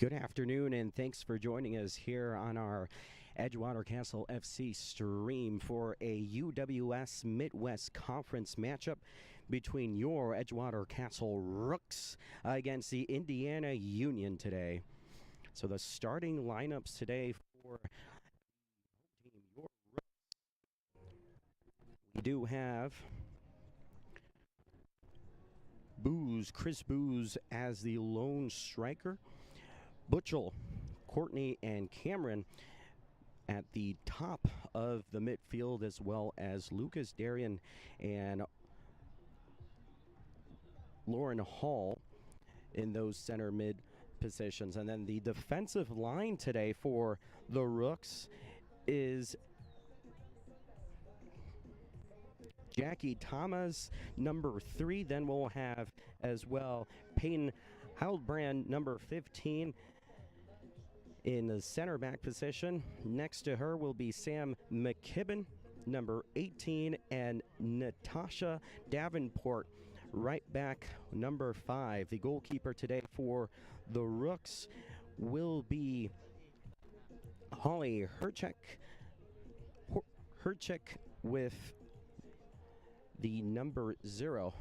Good afternoon, and thanks for joining us here on our Edgewater Castle FC stream for a UWS Midwest Conference matchup between your Edgewater Castle Rooks against the Indiana Union today. So the starting lineups today for the home team, your Rooks. We do have Chris Booz as the lone striker. Butchell, Courtney, and Cameron at the top of the midfield, as well as Lucas Darien and Lauren Hall in those center mid positions. And then the defensive line today for the Rooks is Jackie Thomas, number 3. Then we'll have as well Peyton Hildbrand, number 15. In the center back position, next to her will be Sam McKibben, number 18, and Natasha Davenport, right back, number 5. The goalkeeper today for the Rooks will be Holly Herchek with the number 0.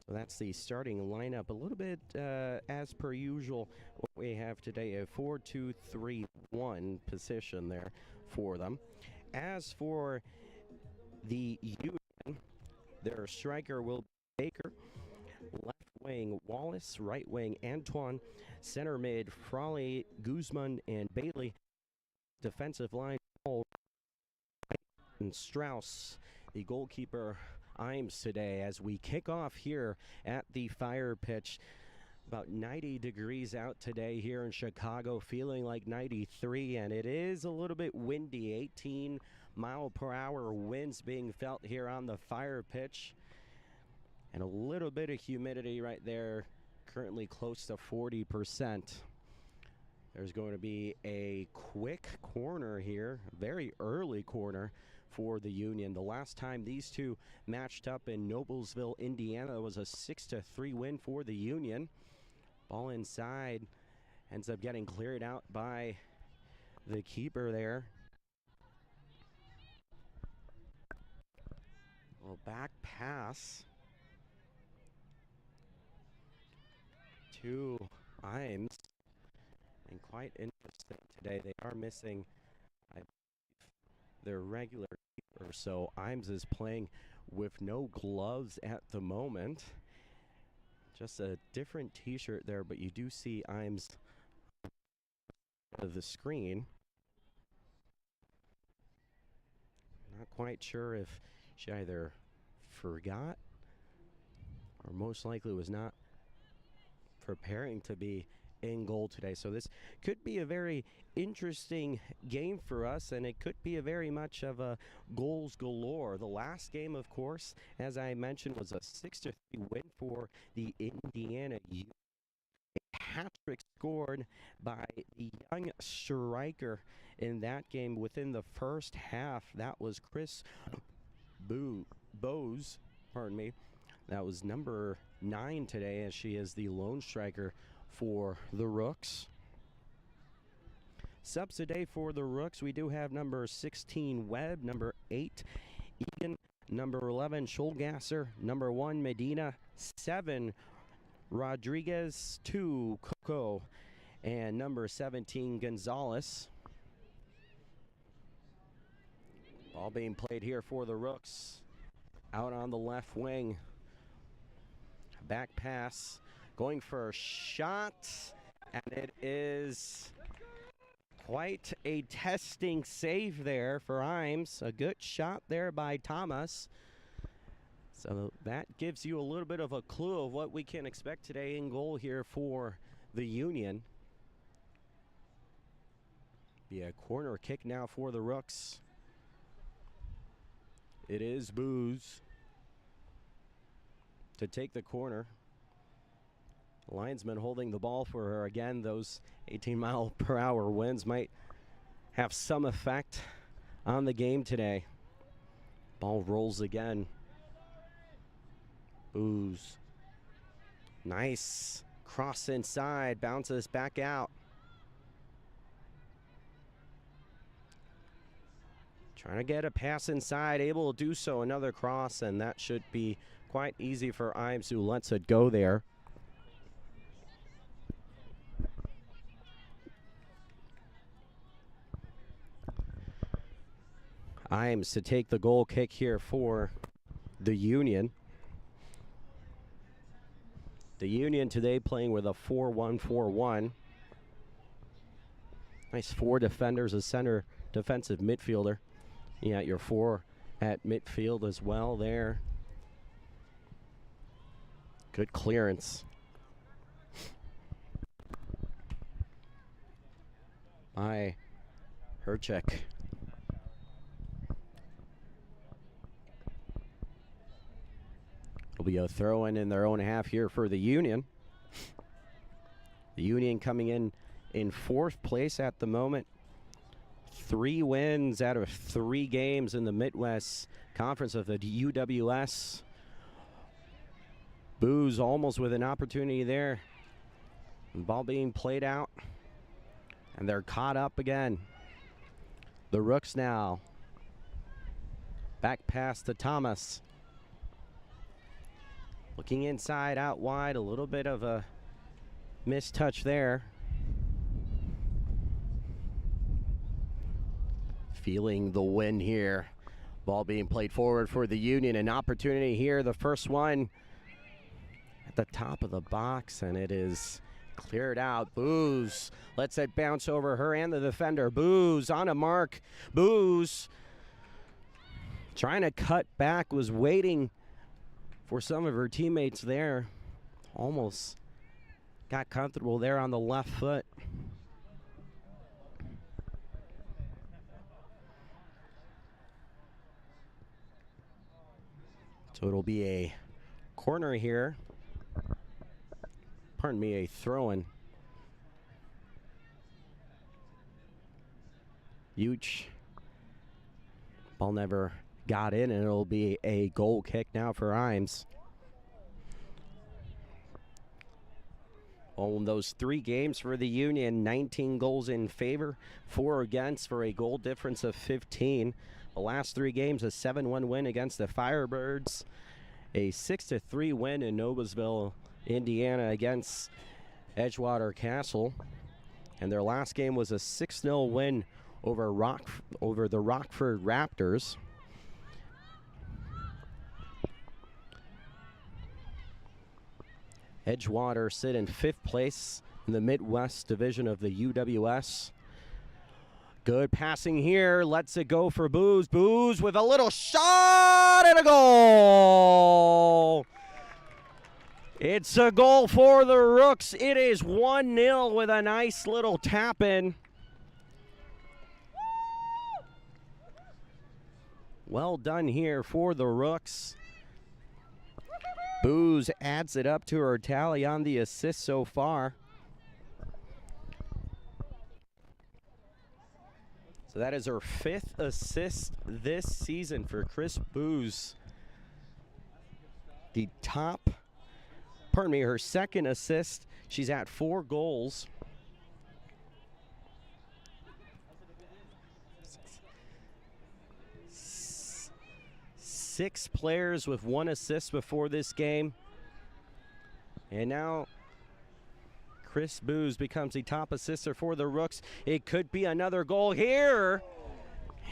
So that's the starting lineup. A little bit as per usual, what we have today, a 4-2-3-1 position there for them. As for the Union, their striker will be Baker, left wing Wallace, right wing Antoine, center mid Frawley, Guzman, and Bailey. Defensive line and Strauss, the goalkeeper Imes today, as we kick off here at the Fire Pitch. About 90 degrees out today here in Chicago, feeling like 93, and it is a little bit windy. 18-mile-per-hour winds being felt here on the Fire Pitch, and a little bit of humidity right there, currently close to 40%. There's going to be a quick corner here, very early corner for the Union. The last time these two matched up in Noblesville, Indiana, was a 6-3 win for the Union. Ball inside, ends up getting cleared out by the keeper there. Well, back pass to Imes. And quite interesting today, they are missing, I believe, their regular keeper, so Imes is playing with no gloves at the moment. Just a different t-shirt there, but you do see Imes on the screen. Not quite sure if she either forgot or most likely was not preparing to be in goal today. So this could be a very interesting game for us, and it could be a very much of a goals galore. The last game, of course, as I mentioned, was a 6-3 win for the Indiana Union. A hat-trick scored by the young striker in that game within the first half. That was Chris Booz, pardon me. That was number 9 today, as she is the lone striker for the Rooks. Subs today for the Rooks, we do have number 16 Webb, number 8 Egan, number 11 Schulgasser, number 1 Medina, 7 Rodriguez, 2 Coco, and number 17 Gonzalez. Ball being played here for the Rooks, out on the left wing. Back pass, going for a shot, and it is quite a testing save there for Imes. A good shot there by Thomas. So that gives you a little bit of a clue of what we can expect today in goal here for the Union. Be a corner kick now for the Rooks. It is Booz to take the corner. Linesman holding the ball for her again. Those 18-mile-per-hour winds might have some effect on the game today. Ball rolls again. Booz. Nice Cross inside, bounces back out. Trying to get a pass inside, able to do so. Another cross, and that should be quite easy for Ives, who lets it go there. Ives to take the goal kick here for the Union. The Union today playing with a 4-1-4-1. Nice 4 defenders, a center defensive midfielder. You got your 4 at midfield as well there. Good clearance by Herchek. It'll be a throw-in their own half here for the Union. The Union coming in 4th place at the moment. 3 wins out of 3 games in the Midwest Conference of the UWS. Booze almost with an opportunity there. The ball being played out. And they're caught up again. The Rooks now. Back pass to Thomas. Looking inside, out wide, a little bit of a missed touch there. Feeling the win here. Ball being played forward for the Union. An opportunity here, the first one at the top of the box, and it is cleared out. Booze lets it bounce over her and the defender. Booze on a mark. Booze trying to cut back, was waiting for some of her teammates there. Almost got comfortable there on the left foot. So it'll be a corner here. Pardon me, a throw-in. Huge. Ball never got in, and it'll be a goal kick now for Ives. On those 3 games for the Union, 19 goals in favor, 4 against, for a goal difference of 15. The last 3 games, a 7-1 win against the Firebirds, a 6-3 win in Noblesville, Indiana against Edgewater Castle, and their last game was a 6-0 win over the Rockford Raptors. Edgewater sit in 5th place in the Midwest Division of the UWS. Good passing here, lets it go for Booze. Booze with a little shot and a goal! It's a goal for the Rooks. It is 1-0 with a nice little tap in. Well done here for the Rooks. Booze adds it up to her tally on the assist so far. So that is her 5th assist this season for Chris Booze. Her 2nd assist. She's at 4 goals. Six players with 1 assist before this game. And now Chris Booze becomes the top assister for the Rooks. It could be another goal here.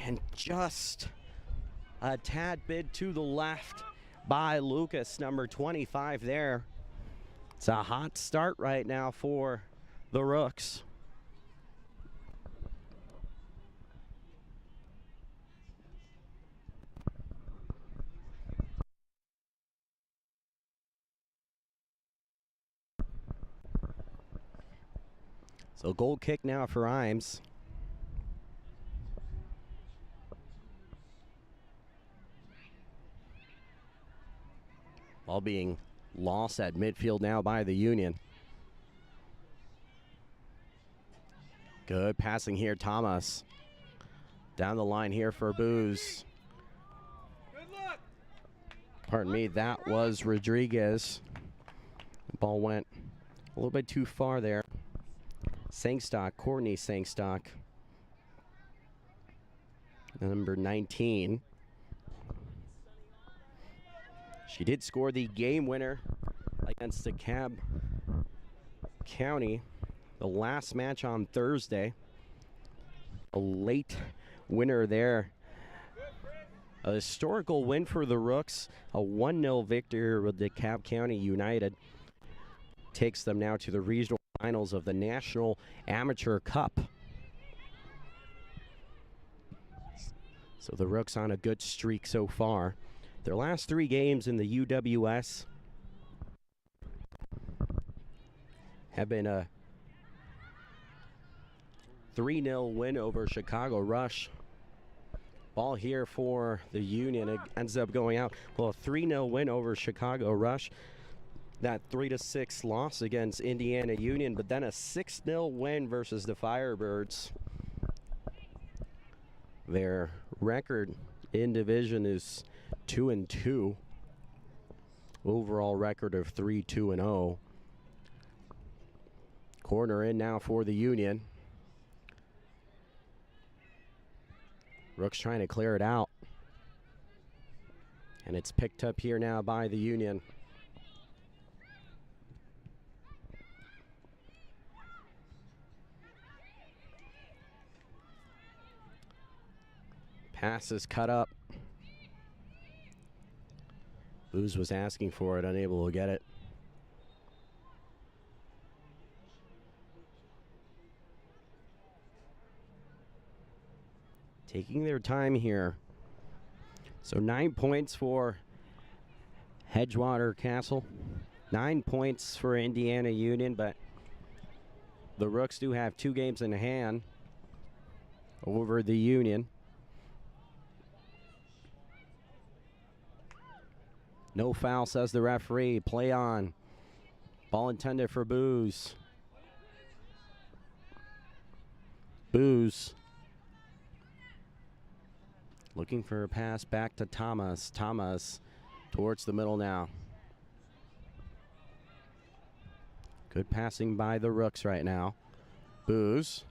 And just a tad bit to the left by Lucas, number 25 there. It's a hot start right now for the Rooks. So goal kick now for Ives. Ball being lost at midfield now by the Union. Good passing here, Thomas. Down the line here for Booze. Pardon me, that was Rodriguez. The ball went little bit too far there. Sangstock, Courtney Sangstock, number 19. She did score the game winner against DeKalb County, the last match on Thursday. A late winner there. A historical win for the Rooks, a 1-0 victory with DeKalb County United. Takes them now to the regional finals of the National Amateur Cup. So the Rooks on a good streak so far. Their last 3 games in the UWS have been a 3-0 win over Chicago Rush. Ball here for the Union. It ends up going out. Well, a 3-0 win over Chicago Rush. That 3-6 loss against Indiana Union, but then a 6-0 win versus the Firebirds. Their record in division is 2-2. Overall record of 3-2-0. Corner in now for the Union. Rooks trying to clear it out. And it's picked up here now by the Union. Pass is cut up. Booz was asking for it, unable to get it. Taking their time here. So 9 points for Edgewater Castle. 9 points for Indiana Union, but the Rooks do have 2 games in hand over the Union. No foul, says the referee. Play on. Ball intended for Booz. Booz looking for a pass back to Thomas. Thomas towards the middle now. Good passing by the Rooks right now. Booz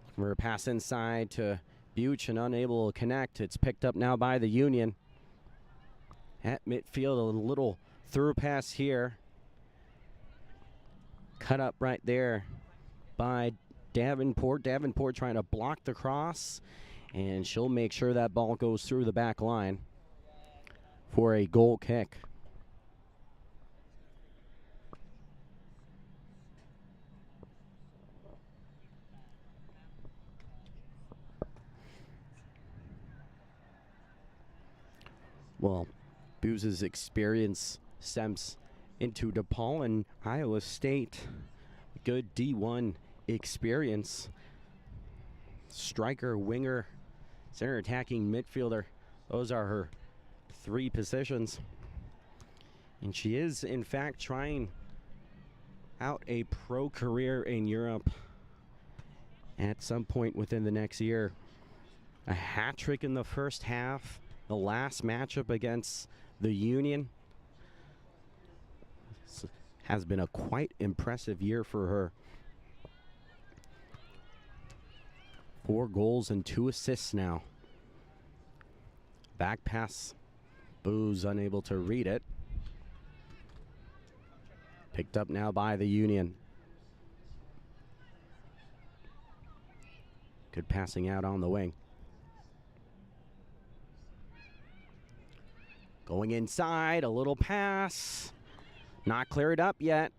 looking for a pass inside to Buch and unable to connect. It's picked up now by the Union. At midfield, a little through pass here. Cut up right there by Davenport. Davenport trying to block the cross, and she'll make sure that ball goes through the back line for a goal kick. Well, Booz's experience stems into DePaul and Iowa State. Good D1 experience. Striker, winger, center attacking midfielder. Those are her 3 positions. And she is, in fact, trying out a pro career in Europe at some point within the next year. A hat trick in the first half. The last matchup against the Union has been a quite impressive year for her. 4 goals and 2 assists now. Back pass. Booz unable to read it. Picked up now by the Union. Good passing out on the wing. Going inside, a little pass. Not cleared up yet.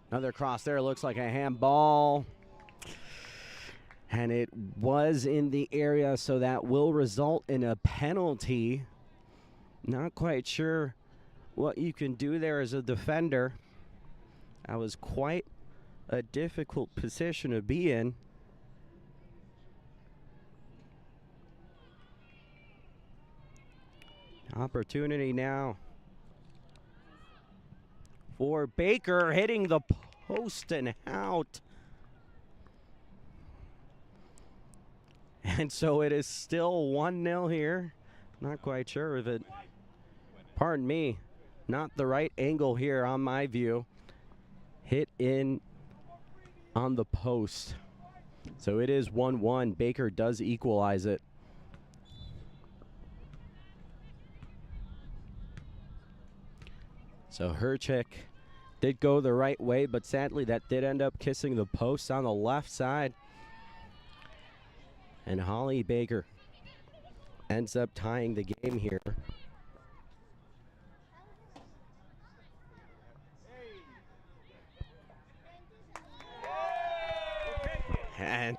Another cross there, looks like a handball. And it was in the area, so that will result in a penalty. Not quite sure what you can do there as a defender. That was quite a difficult position to be in. Opportunity now for Baker, hitting the post and out. And so it is still 1-0 here. Not quite sure if it, pardon me, not the right angle here on my view. hit in on the post. So it is 1-1. Baker does equalize it. So Herchik did go the right way, but sadly that did end up kissing the post on the left side. And Holly Baker ends up tying the game here. And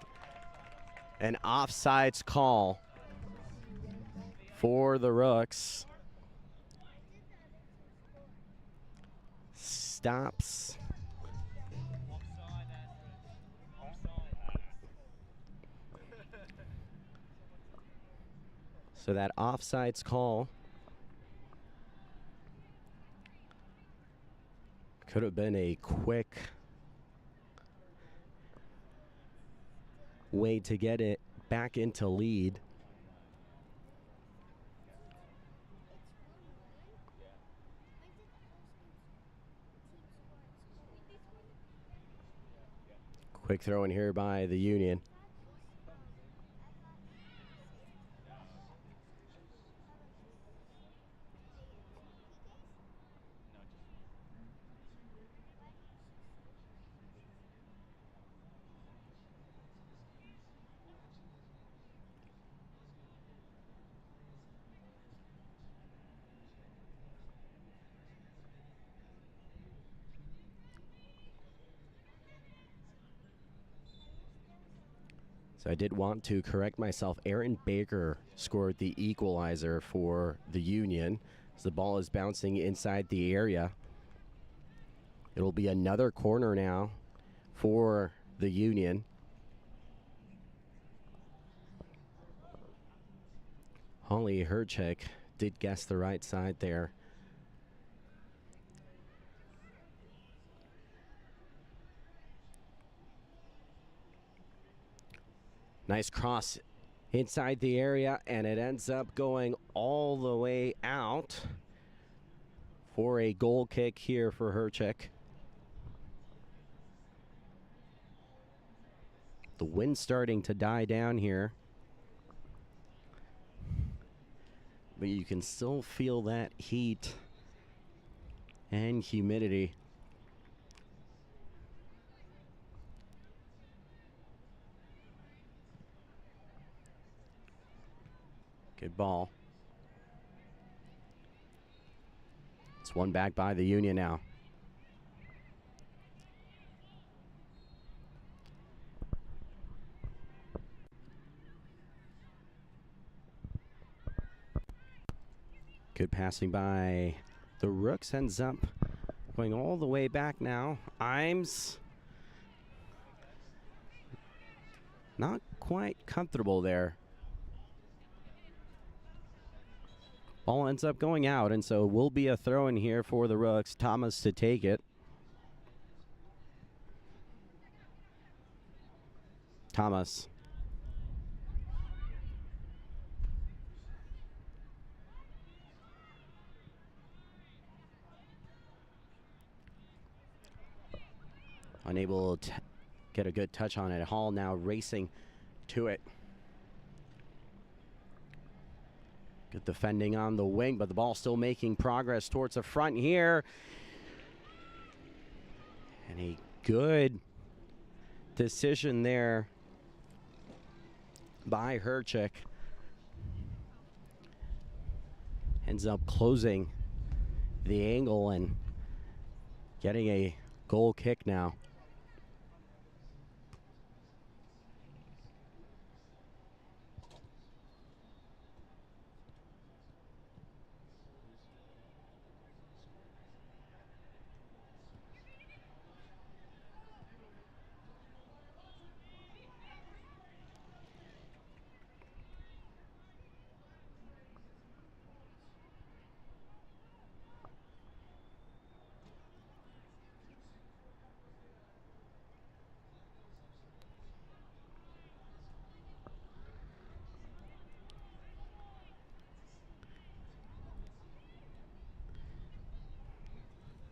an offsides call for the Rooks. Stops. So that offsides call could have been a quick way to get it back into lead. Quick throw in here by the Union. So I did want to correct myself. Aaron Baker scored the equalizer for the Union. As the ball is bouncing inside the area. It'll be another corner now for the Union. Holly Herchik did guess the right side there. Nice cross inside the area, and it ends up going all the way out for a goal kick here for Herchik. The wind's starting to die down here, but you can still feel that heat and humidity. Good ball. It's won back by the Union now. Good passing by the Rooks, ends up going all the way back now. Imes not quite comfortable there. Ball ends up going out, and so will be a throw in here for the Rooks. Thomas to take it. Thomas. Unable to get a good touch on it. Hall now racing to it. Good defending on the wing, but the ball still making progress towards the front here. And a good decision there by Herchik. Ends up closing the angle and getting a goal kick now.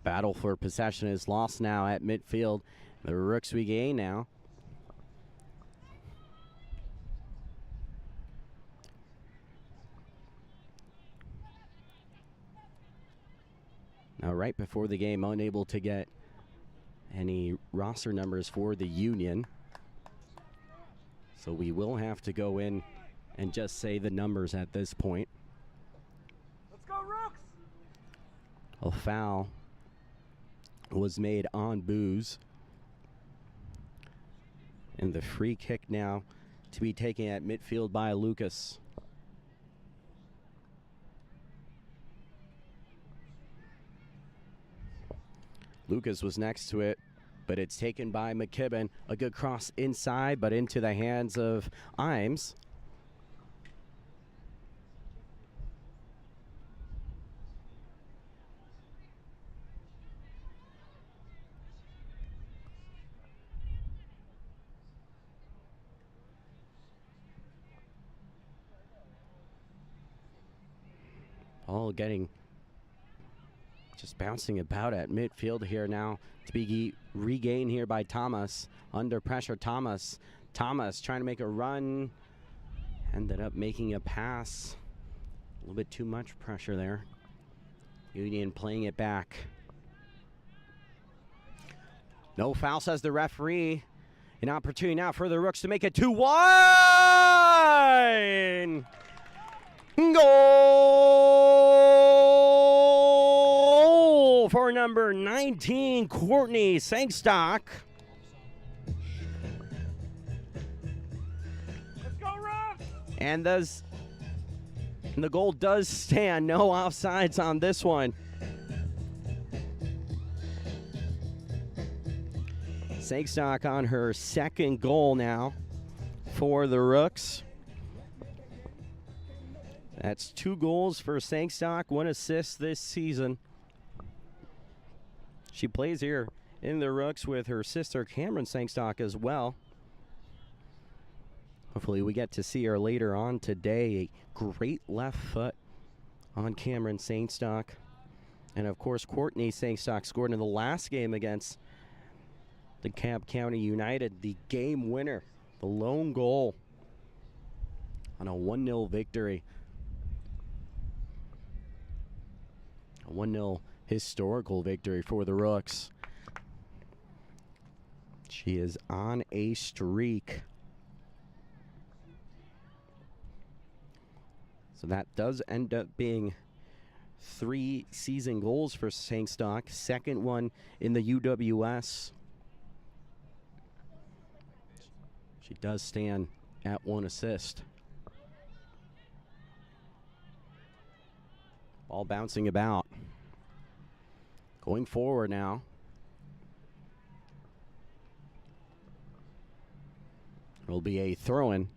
Battle for possession is lost now at midfield. The Rooks regain now. Now, right before the game, unable to get any roster numbers for the Union. So we will have to go in and just say the numbers at this point. Let's go, Rooks! A foul was made on Booze. And the free kick now to be taken at midfield by Lucas. Lucas was next to it, but it's taken by McKibben. A good cross inside, but into the hands of Imes. All getting just bouncing about at midfield here now to be regained here by Thomas. Under pressure, Thomas trying to make a run. Ended up making a pass. A little bit too much pressure there. Union playing it back. No foul, says the referee. An opportunity now for the Rooks to make it 2-1. Goal for number 19, Courtney Sangstock. Let's go, Rooks! And the goal does stand. No offsides on this one. Sangstock on her second goal now for the Rooks. That's 2 goals for Sangstock, 1 assist this season. She plays here in the Rooks with her sister Cameron Sangstock as well. Hopefully we get to see her later on today. A great left foot on Cameron Sangstock. And of course Courtney Sangstock scored in the last game against the DeKalb County United, the game winner, the lone goal on a 1-0 victory. A 1-0 historical victory for the Rooks. She is on a streak. So that does end up being 3 season goals for Sangstock. Second one in the UWS. She does stand at 1 assist. Ball bouncing about. Going forward now. It'll be a throw-in.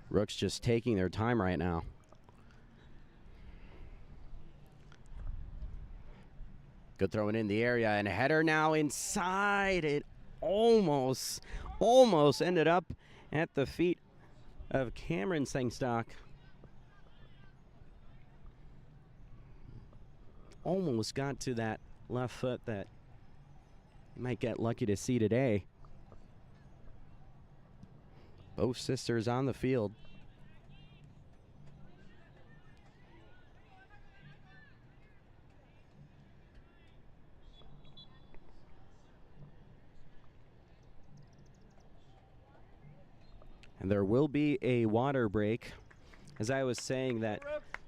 Rooks just taking their time right now. Good throwing in the area, and a header now inside. It almost ended up at the feet of Cameron Sangstock. Almost got to that left foot that you might get lucky to see today. Both sisters on the field. And there will be a water break. As I was saying, that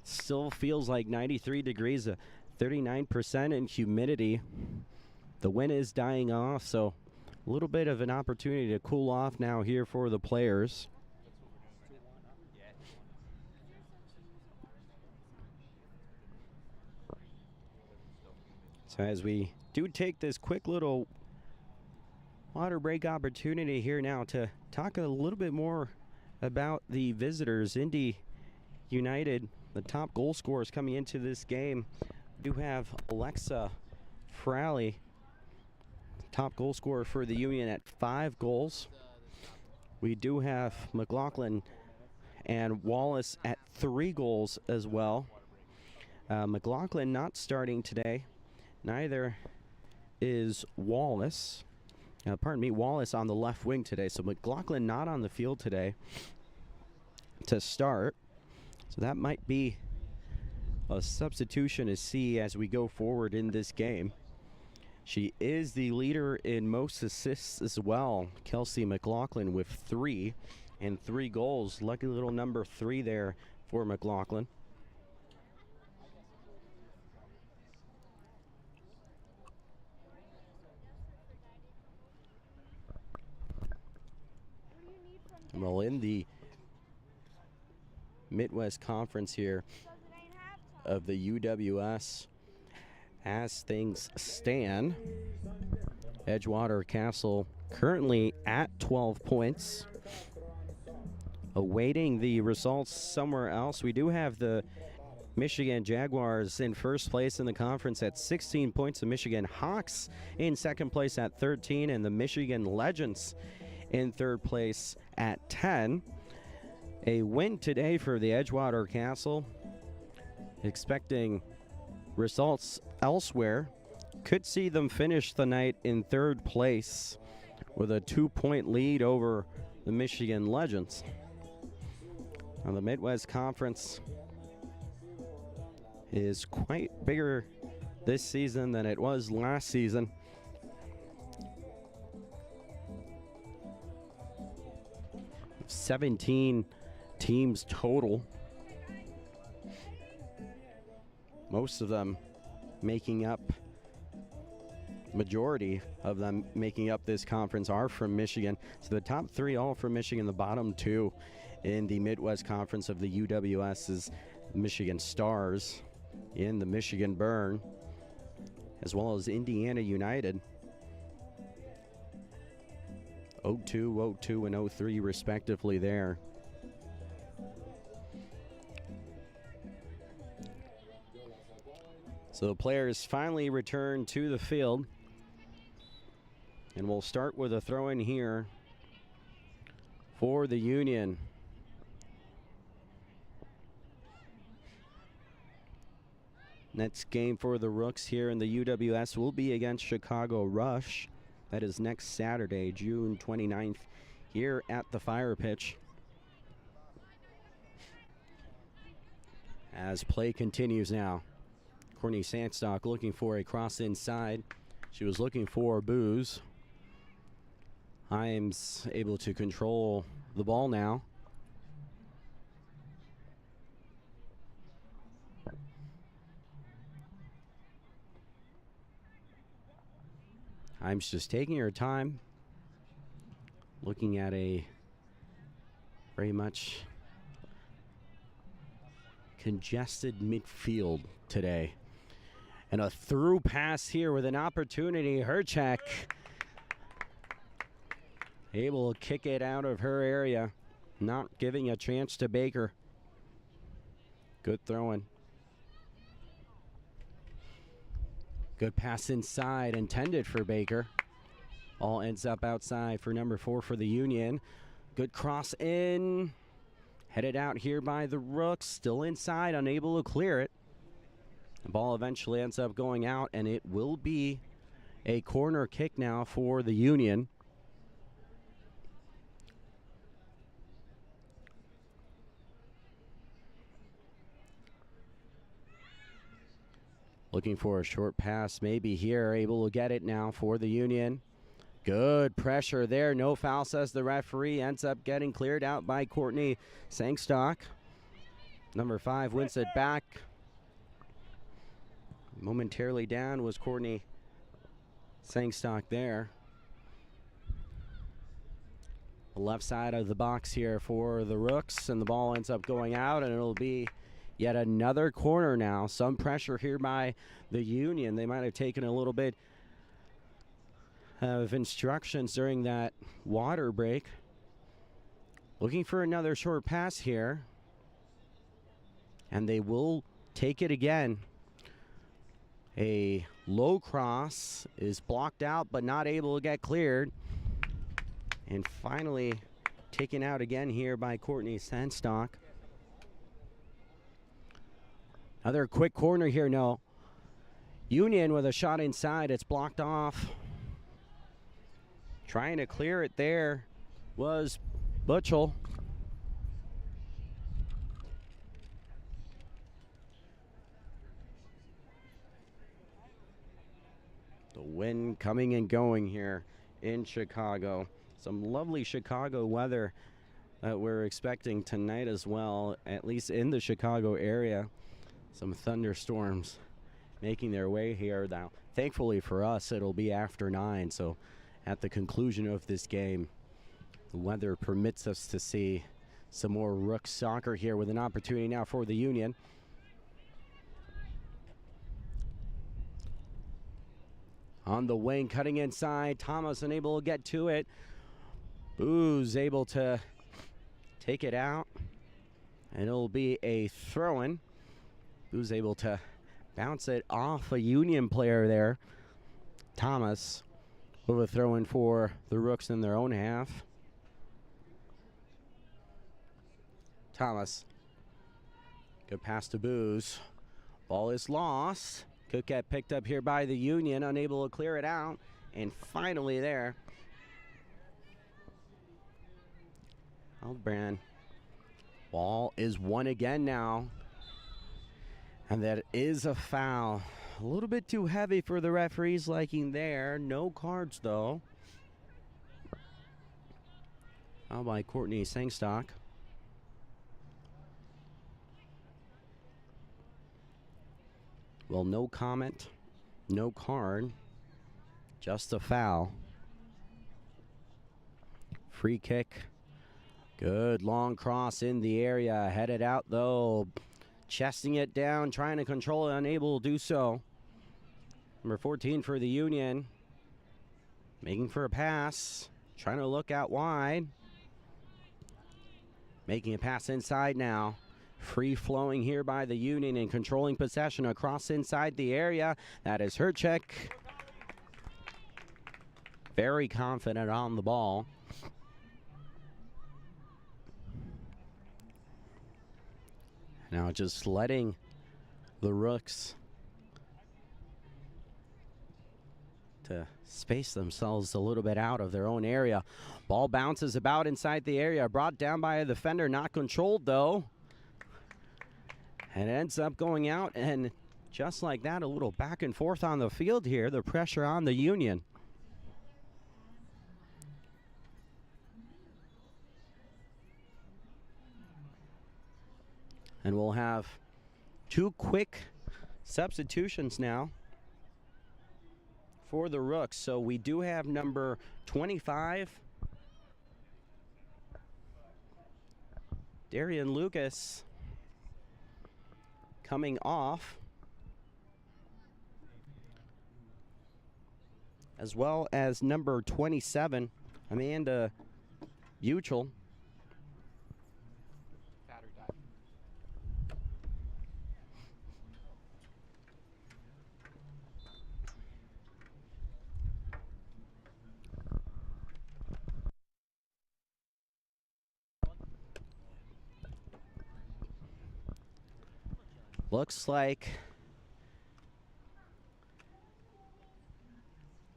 still feels like 93 degrees, 39% in humidity. The wind is dying off, so a little bit of an opportunity to cool off now here for the players. So as we do take this quick little water break opportunity here now to talk a little bit more about the visitors. Indy United, the top goal scorers coming into this game, do have Alexa Fraley, top goal scorer for the Union at 5 goals. We do have McLaughlin and Wallace at 3 goals as well. McLaughlin not starting today. Neither is Wallace. Wallace on the left wing today. So McLaughlin not on the field today to start. So that might be a substitution to see as we go forward in this game. She is the leader in most assists as well. Kelsey McLaughlin with 3 and 3 goals. Lucky little number 3 there for McLaughlin. Well, in the Midwest Conference here of the UWS, as things stand, Edgewater Castle currently at 12 points. Awaiting the results somewhere else, we do have the Michigan Jaguars in first place in the conference at 16 points. The Michigan Hawks in second place at 13, and the Michigan Legends in third place at 10. A win today for the Edgewater Castle. Expecting results elsewhere. Could see them finish the night in third place with a 2-point lead over the Michigan Legends. Now, the Midwest Conference is quite bigger this season than it was last season. $17 teams total. Most of them making up, majority of them making up this conference are from Michigan. So the top 3 all from Michigan. The bottom 2 in the Midwest Conference of the UWS is Michigan Stars in the Michigan Burn, as well as Indiana United. 0-2, 0-2, and 0-3 respectively there. So the players finally return to the field. And we'll start with a throw-in here for the Union. Next game for the Rooks here in the UWS will be against Chicago Rush. That is next Saturday, June 29th, here at the Fire Pitch. As play continues now. Courtney Sandstock looking for a cross inside. She was looking for Booze. Himes able to control the ball now. Himes just taking her time, looking at a very much congested midfield today. And a through pass here with an opportunity. Herchek able to kick it out of her area, not giving a chance to Baker. Good throwing. Good pass inside, intended for Baker. All ends up outside for number 4 for the Union. Good cross in. Headed out here by the Rooks. Still inside, unable to clear it. The ball eventually ends up going out, and it will be a corner kick now for the Union. Looking for a short pass, maybe here, able to get it now for the Union. Good pressure there, no foul says the referee, ends up getting cleared out by Courtney Sangstock. Number 5 wins it back. Momentarily down was Courtney Sangstock there. The left side of the box here for the Rooks, and the ball ends up going out, and it'll be yet another corner now. Some pressure here by the Union. They might have taken a little bit of instructions during that water break. Looking for another short pass here. And they will take it again. A low cross is blocked out but not able to get cleared. And finally taken out again here by Courtney Sandstock. Another quick corner here, no. Union with a shot inside, it's blocked off. Trying to clear it there was Butchell. The wind coming and going here in Chicago. Some lovely Chicago weather that we're expecting tonight as well, at least in the Chicago area. Some thunderstorms making their way here now. Thankfully for us, it'll be after 9, so at the conclusion of this game, the weather permits us to see some more Rook soccer here with an opportunity now for the Union. On the wing, cutting inside, Thomas unable to get to it. Boo's able to take it out, and it'll be a throw-in. Boo's able to bounce it off a Union player there. Thomas with a throw-in for the Rooks in their own half. Thomas, good pass to Boo's. Ball is lost. Could get picked up here by the Union, unable to clear it out. And finally there, Hildbrand. Ball is won again now. And that is a foul. A little bit too heavy for the referee's liking there. No cards though. Foul by Courtney Sangstock. Well, no comment, no card, just a foul. Free kick. Good long cross in the area. Headed out though. Chesting it down, trying to control it, unable to do so. Number 14 for the Union. Making for a pass. Trying to look out wide. Making a pass inside now. Free flowing here by the Union and controlling possession across inside the area. That is Herchek. Very confident on the ball. Now just letting the Rooks to space themselves a little bit out of their own area. Ball bounces about inside the area. Brought down by a defender. Not controlled though. And ends up going out, and just like that, a little back and forth on the field here. The pressure on the Union. And we'll have 2 quick substitutions now for the Rooks. So we do have number 25, Darian Lucas, coming off, as well as number 27, Amanda Buchel. Looks like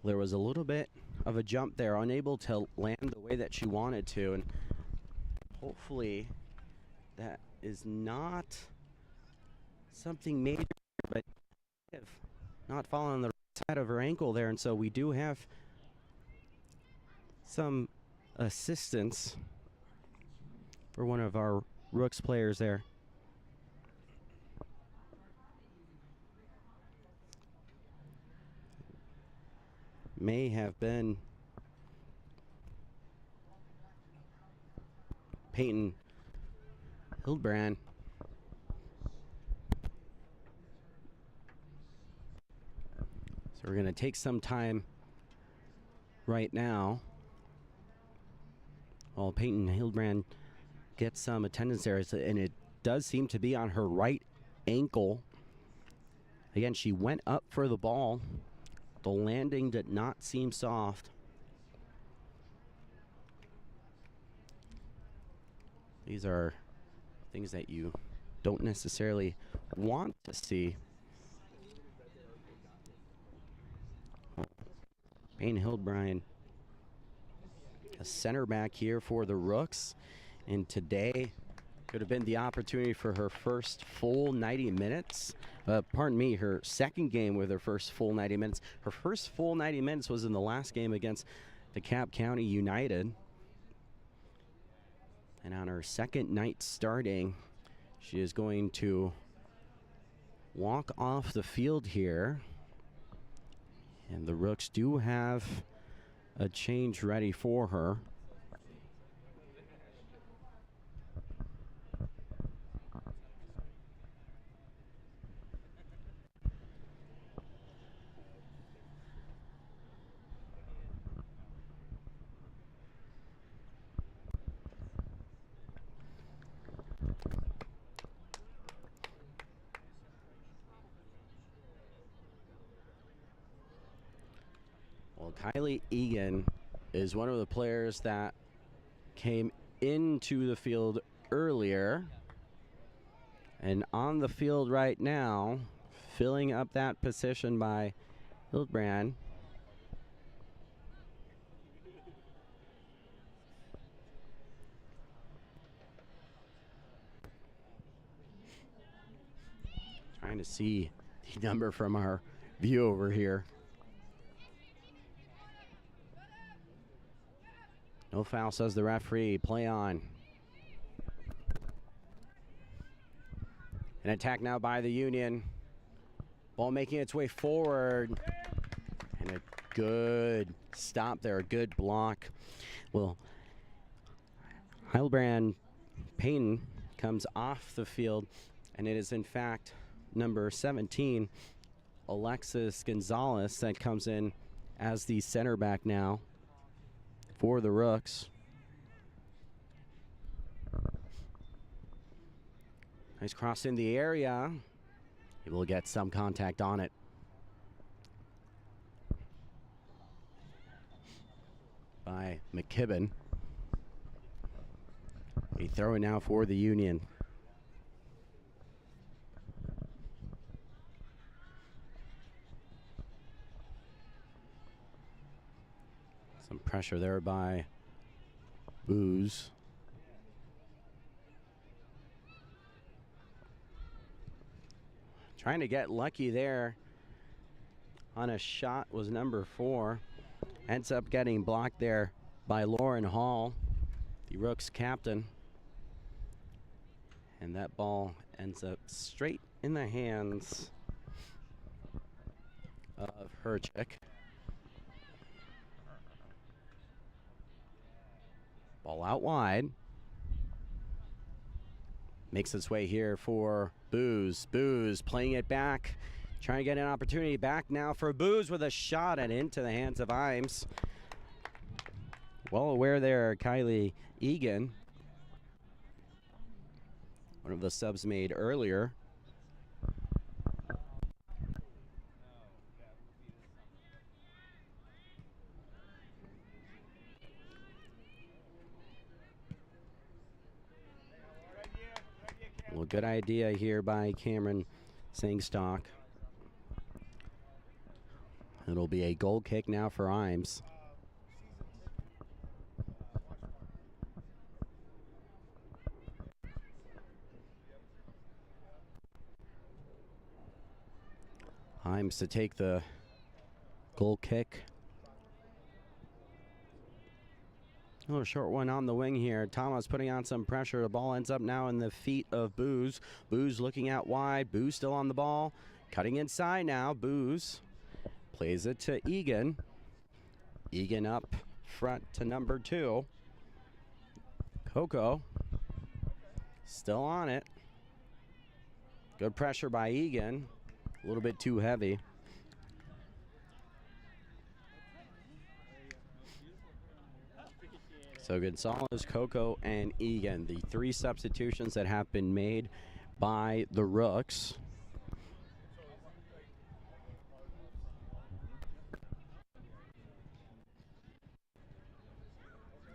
there was a little bit of a jump there, unable to land the way that she wanted to, and hopefully that is not something major, but not falling on the right side of her ankle there, and so we do have some assistance for one of our Rooks players there. May have been Peyton Hildbrand. So we're going to take some time right now while Peyton Hildbrand gets some attendance there, and it does seem to be on her right ankle. Again, she went up for the ball. The landing did not seem soft. These are things that you don't necessarily want to see. Payne Hildbrand, a center back here for the Rooks, and today could have been the opportunity for her first full 90 minutes. Her second game with her first full 90 minutes. Her first full 90 minutes was in the last game against DeKalb County United. And on her second night starting, she is going to walk off the field here. And the Rooks do have a change ready for her. Well, Kylie Egan is one of the players that came into the field earlier and on the field right now, filling up that position by Hildbrand. Trying to see the number from our view over here. No foul, says the referee. Play on. An attack now by the Union. Ball making its way forward. And a good stop there, a good block. Well, Hildbrand Payton comes off the field, and it is in fact number 17, Alexis Gonzalez, that comes in as the center back now for the Rooks. Nice cross in the area. Able to get some contact on it. By McKibben. A throw in now for the Union. Some pressure there by Booz. Trying to get lucky there on a shot was number 4. Ends up getting blocked there by Lauren Hall, the Rooks captain. And that ball ends up straight in the hands of Herchik. Ball out wide. Makes its way here for Booz. Booz playing it back. Trying to get an opportunity back now for Booz with a shot and into the hands of Imes. Well aware there, Kylie Egan. One of the subs made earlier. Well, good idea here by Cameron Sangstock. It'll be a goal kick now for Imes. Imes to take the goal kick. A little short one on the wing here. Thomas putting on some pressure. The ball ends up now in the feet of Booz. Booz looking out wide. Booz still on the ball. Cutting inside now. Booz plays it to Egan. Egan up front to number 2. Coco still on it. Good pressure by Egan. A little bit too heavy. So Gonzalez, Coco, and Egan, the 3 substitutions that have been made by the Rooks.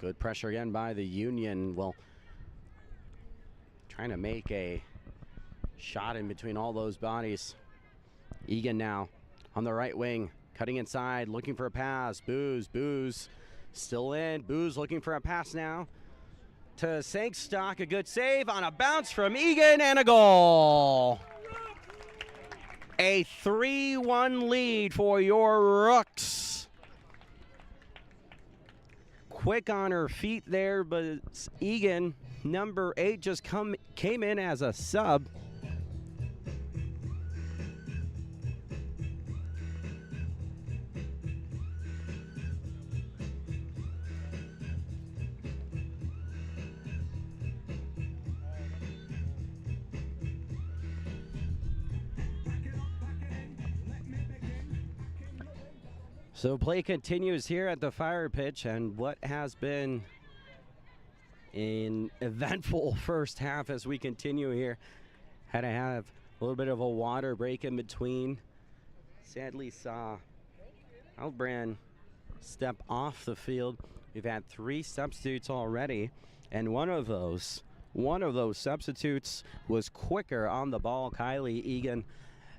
Good pressure again by the Union. Well, trying to make a shot in between all those bodies. Egan now on the right wing, cutting inside, looking for a pass. Booz still in. Booz looking for a pass now to Sankstock. A good save on a bounce from Egan and a goal. A 3-1 lead for your Rooks. Quick on her feet there, but Egan, number 8, just came in as a sub. So play continues here at the Fire Pitch, and what has been an eventful first half as we continue here. Had to have a little bit of a water break in between. Sadly saw Albrand step off the field. We've had 3 substitutes already, and one of those substitutes was quicker on the ball, Kylie Egan,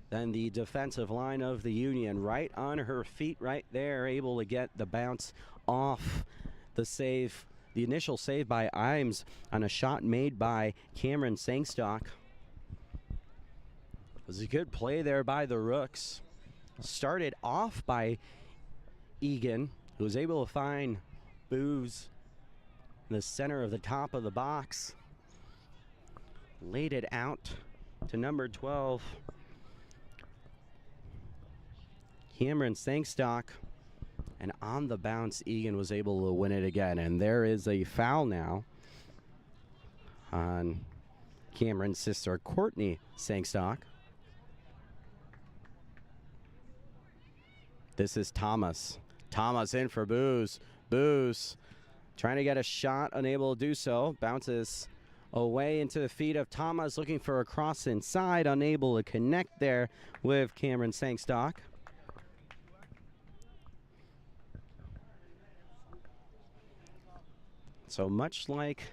than the defensive line of the Union. Right on her feet right there, able to get the bounce off the save, the initial save by Imes on a shot made by Cameron Sankstock. It was a good play there by the Rooks. Started off by Egan, who was able to find Booz in the center of the top of the box. Laid it out to number 12, Cameron Sankstock, and on the bounce, Egan was able to win it again. And there is a foul now on Cameron's sister, Courtney Sankstock. This is Thomas. Thomas in for Booz. Booz trying to get a shot, unable to do so. Bounces away into the feet of Thomas, looking for a cross inside, unable to connect there with Cameron Sankstock. So much like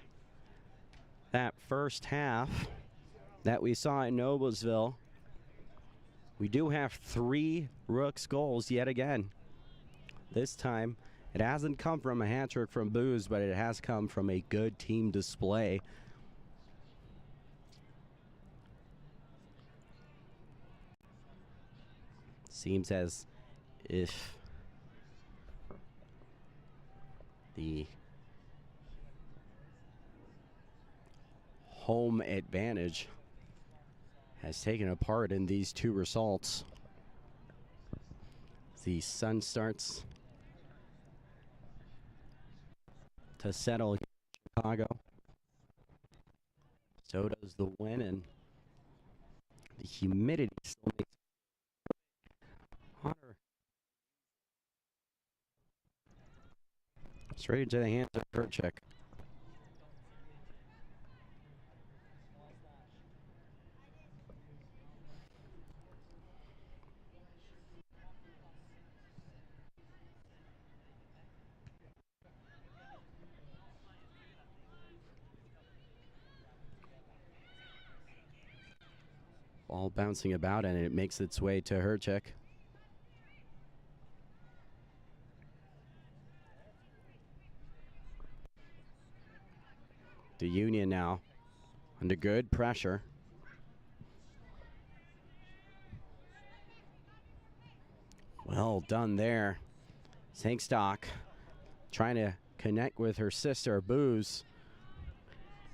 that first half that we saw in Noblesville, we do have 3 Rooks goals yet again. This time, it hasn't come from a hat trick from Booz, but it has come from a good team display. Seems as if the home advantage has taken a part in these 2 results. The sun starts to settle in Chicago. So does the wind, and the humidity still makes it hotter. Straight into the hands of Kurchek. Ball bouncing about, and it makes its way to Herchek. The Union now under good pressure. Well done there. Sankstock trying to connect with her sister, Booz.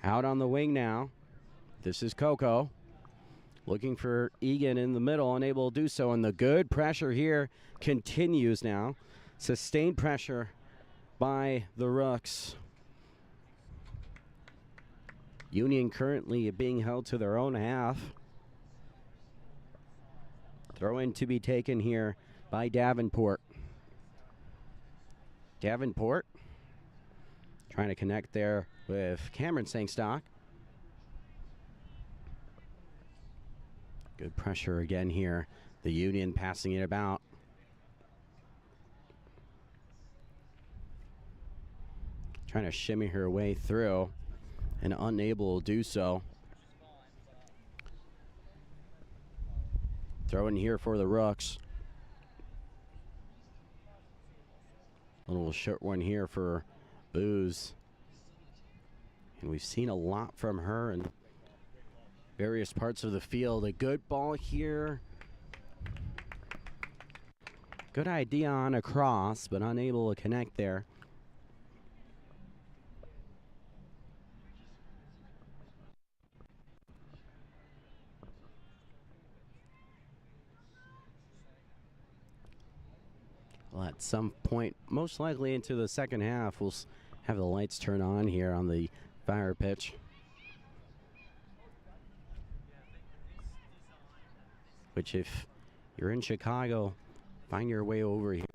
Out on the wing now. This is Coco. Looking for Egan in the middle, unable to do so, and the good pressure here continues now. Sustained pressure by the Rooks. Union currently being held to their own half. Throw in to be taken here by Davenport. Davenport trying to connect there with Cameron Sankstock. Good pressure again here. The Union passing it about. trying to shimmy her way through and unable to do so. Throw in here for the Rooks. A little short one here for Booze. And we've seen a lot from her in various parts of the field. A good ball here. Good idea on a cross, but unable to connect there. Well, at some point, most likely into the second half, we'll have the lights turn on here on the Fire pitch. Which, if you're in Chicago, find your way over here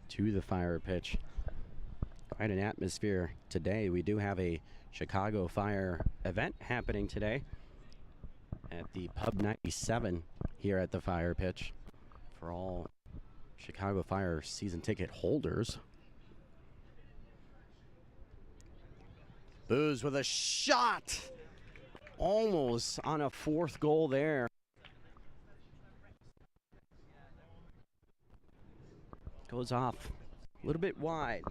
to the Fire pitch. Quite an atmosphere today. We do have a Chicago Fire event happening today at the Pub 97 here at the Fire pitch for all Chicago Fire season ticket holders. Booze with a shot. Almost on a fourth goal there. Goes off a little bit wide.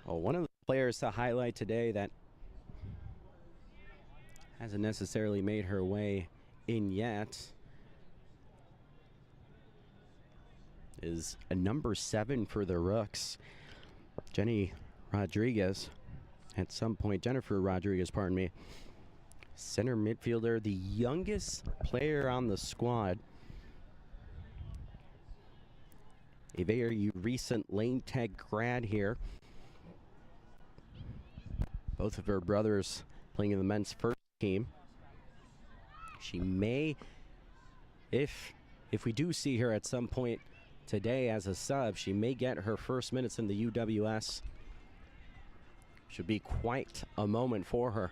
Oh, one of the players to highlight today that hasn't necessarily made her way in yet is a number 7 for the Rooks, Jennifer Rodriguez, pardon me. Center midfielder, the youngest player on the squad. A very recent Lane Tech grad here. Both of her brothers playing in the men's first team. She may, if we do see her at some point today as a sub, she may get her first minutes in the UWS. Should be quite a moment for her.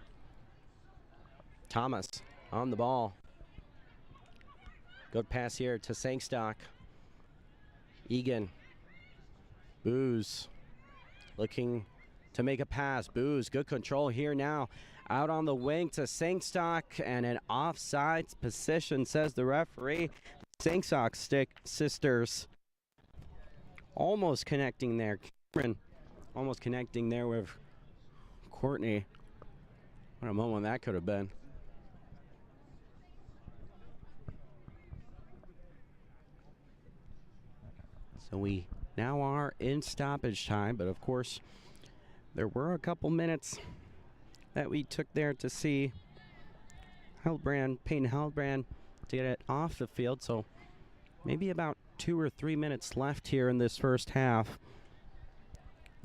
Thomas on the ball. Good pass here to Sangstock. Egan. Booze looking to make a pass. Booze, good control here now. Out on the wing to Sangstock, and an offside position, says the referee. Sangstock sisters almost connecting there. Cameron almost connecting there with Courtney. What a moment that could have been. So we now are in stoppage time, but of course there were a couple minutes that we took there to see Peyton Hildbrand to get it off the field. So maybe about 2 or 3 minutes left here in this first half.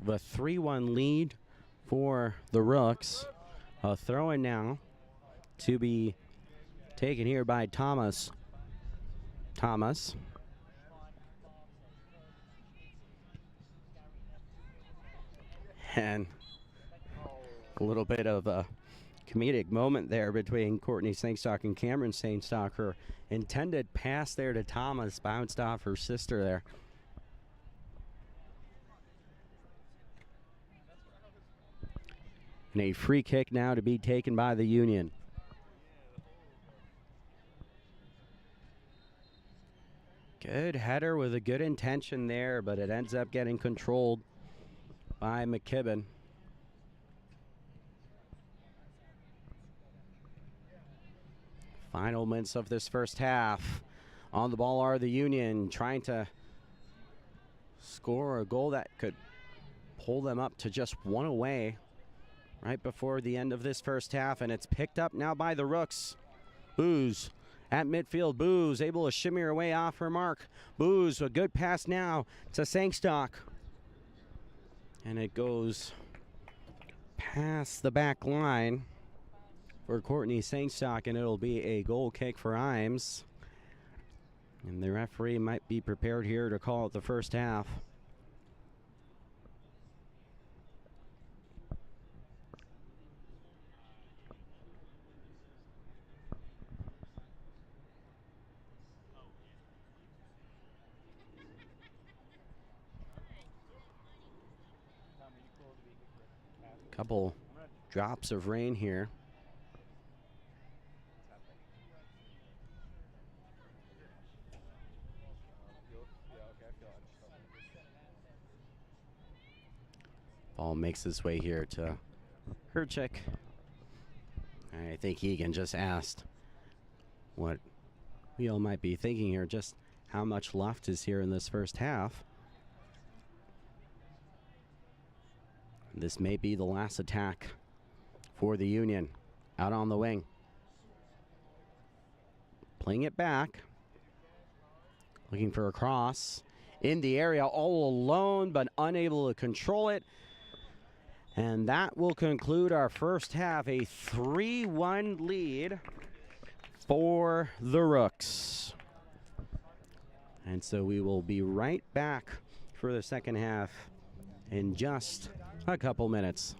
The 3-1 lead for the Rooks. A throw-in now to be taken here by Thomas. And a little bit of a comedic moment there between Courtney Sangstock and Cameron Sangstock. Her intended pass there to Thomas bounced off her sister there. And a free kick now to be taken by the Union. Good header with a good intention there, but it ends up getting controlled by McKibben. Final minutes of this first half. On the ball are the Union, trying to score a goal that could pull them up to just 1 away right before the end of this first half, and it's picked up now by the Rooks. Booze at midfield. Booze able to shimmy her way off her mark. Booze, a good pass now to Sangstock. And it goes past the back line for Courtney Sangstock, and it'll be a goal kick for Imes. And the referee might be prepared here to call it the first half. Couple drops of rain here. Ball makes its way here to Herchik. I think Egan just asked what we all might be thinking here, just how much left is here in this first half. This may be the last attack for the Union. Out on the wing. Playing it back. Looking for a cross. In the area all alone, but unable to control it. And that will conclude our first half. A 3-1 lead for the Rooks. And so we will be right back for the second half in just a couple minutes.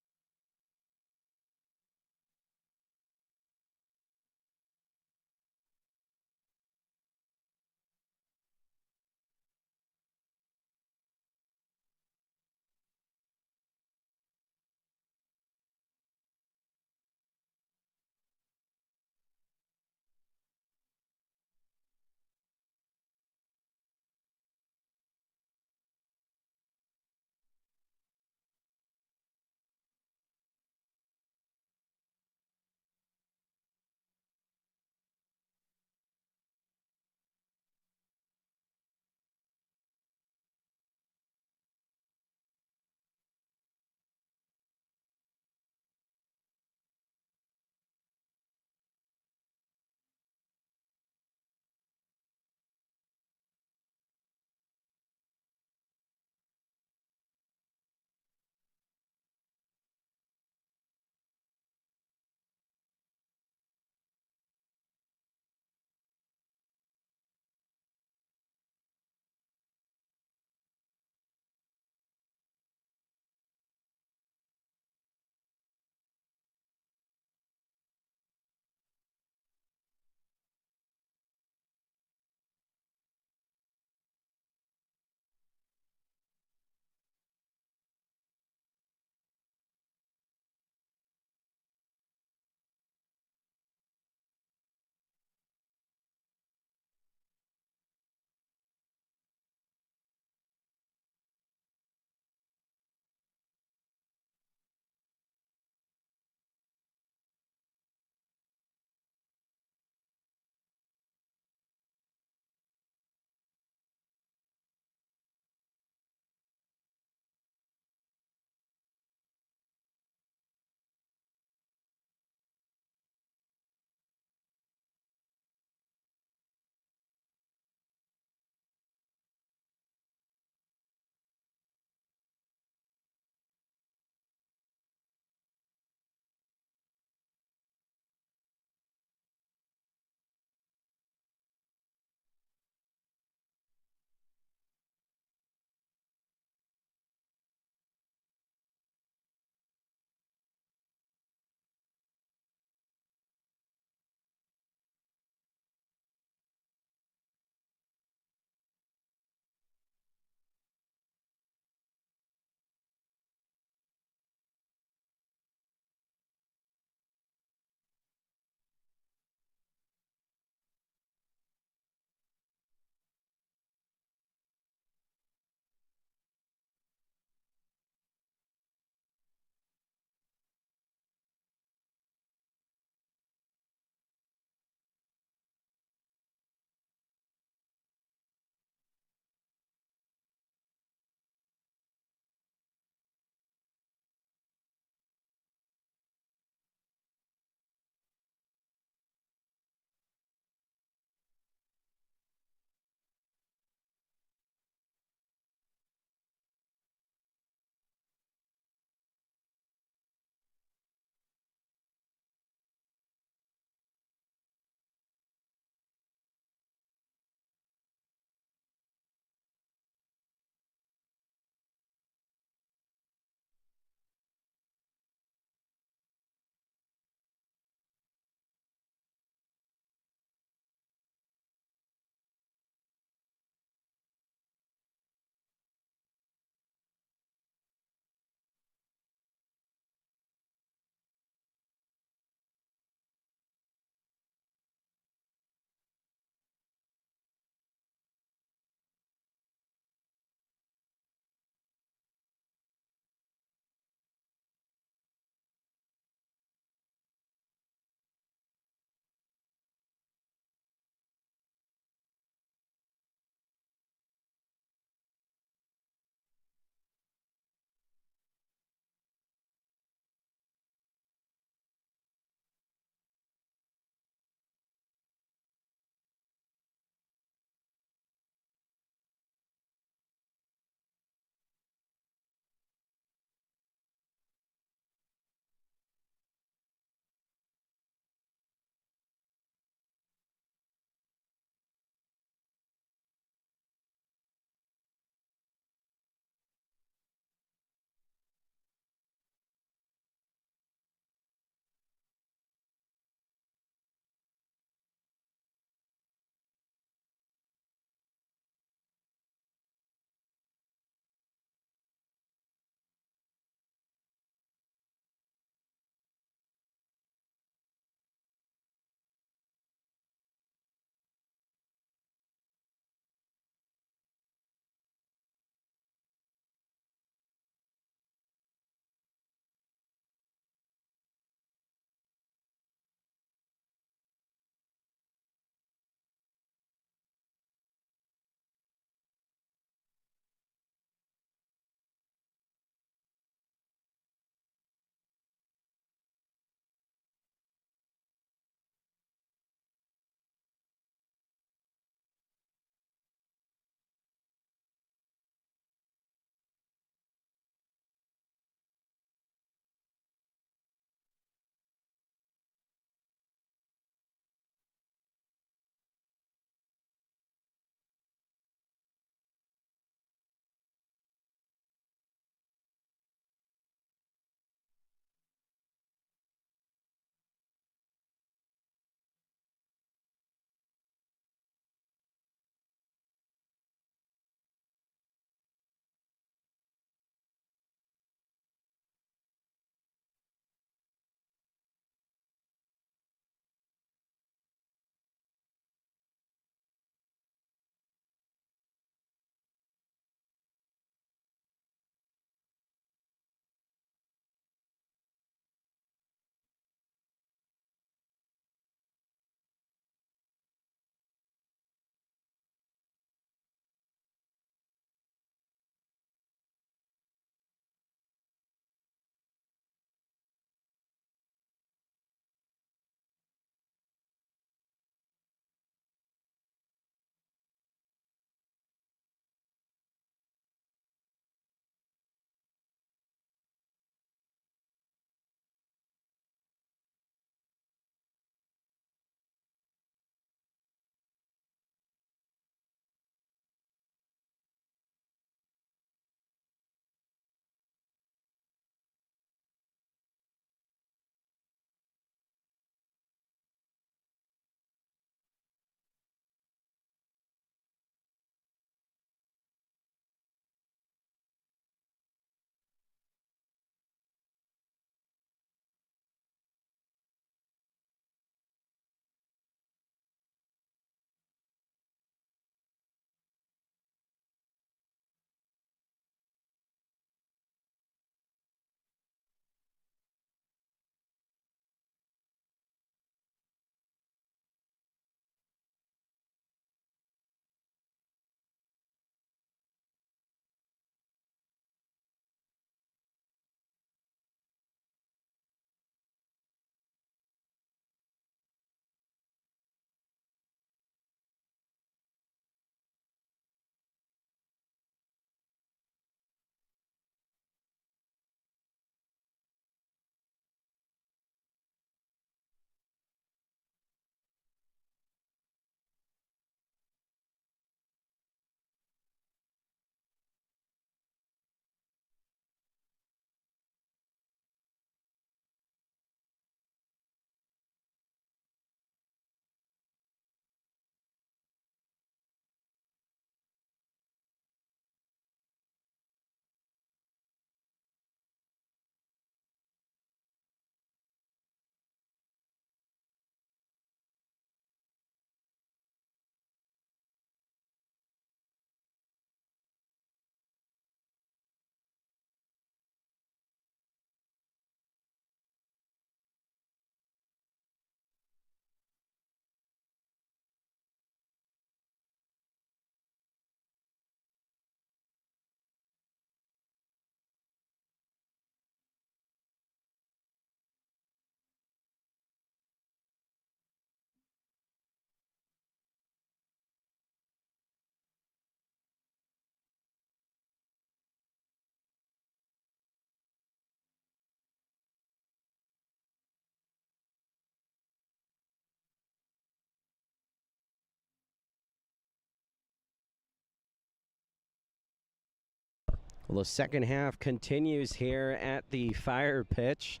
Well, the second half continues here at the Fire pitch.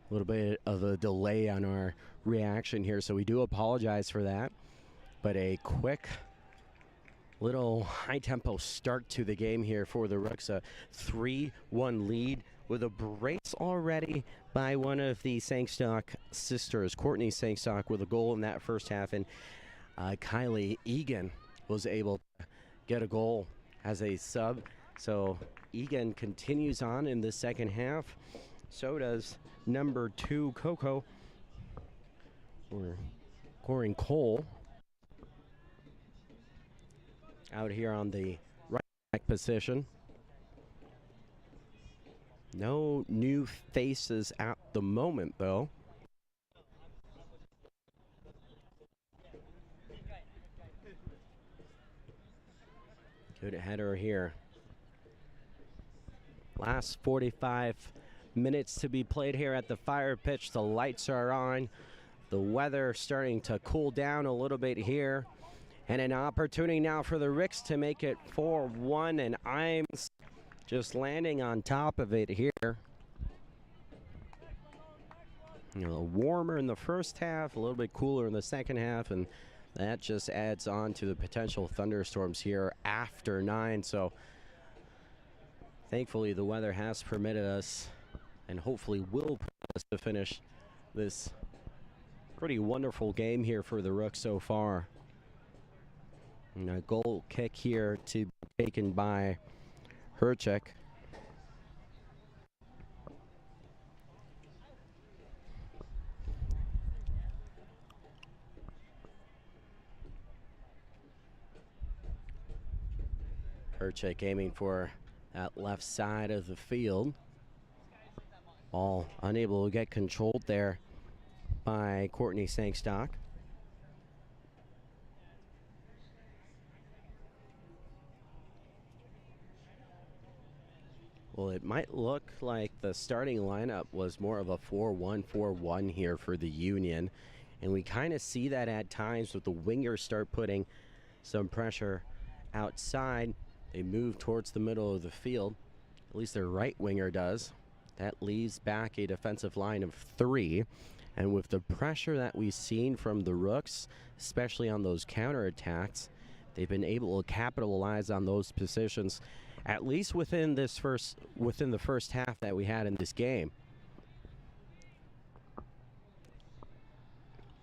A little bit of a delay on our reaction here, so we do apologize for that. But a quick little high-tempo start to the game here for the Rooks. A 3-1 lead with a brace already by one of the Sangstock sisters, Courtney Sangstock, with a goal in that first half. And Kylie Egan was able to get a goal as a sub. So Egan continues on in the second half. So does number 2, Coco, or Corin Cole, out here on the right back position. No new faces at the moment, though. Good header here. Last 45 minutes to be played here at the Fire pitch. The lights are on. The weather starting to cool down a little bit here. And an opportunity now for the Ricks to make it 4-1, and I'm just landing on top of it here. You know, warmer in the first half, a little bit cooler in the second half, and that just adds on to the potential thunderstorms here after 9. So thankfully the weather has permitted us, and hopefully will permit us, to finish this pretty wonderful game here for the Rooks so far. And a goal kick here to be taken by Herchik. Herchik aiming for that left side of the field. Ball unable to get controlled there by Courtney Sangstock. Well, it might look like the starting lineup was more of a 4-1-4-1 here for the Union. And we kind of see that at times with the wingers start putting some pressure outside. They move towards the middle of the field. At least their right winger does. That leaves back a defensive line of 3. And with the pressure that we've seen from the Rooks, especially on those counterattacks, they've been able to capitalize on those positions, at least within the first half that we had in this game.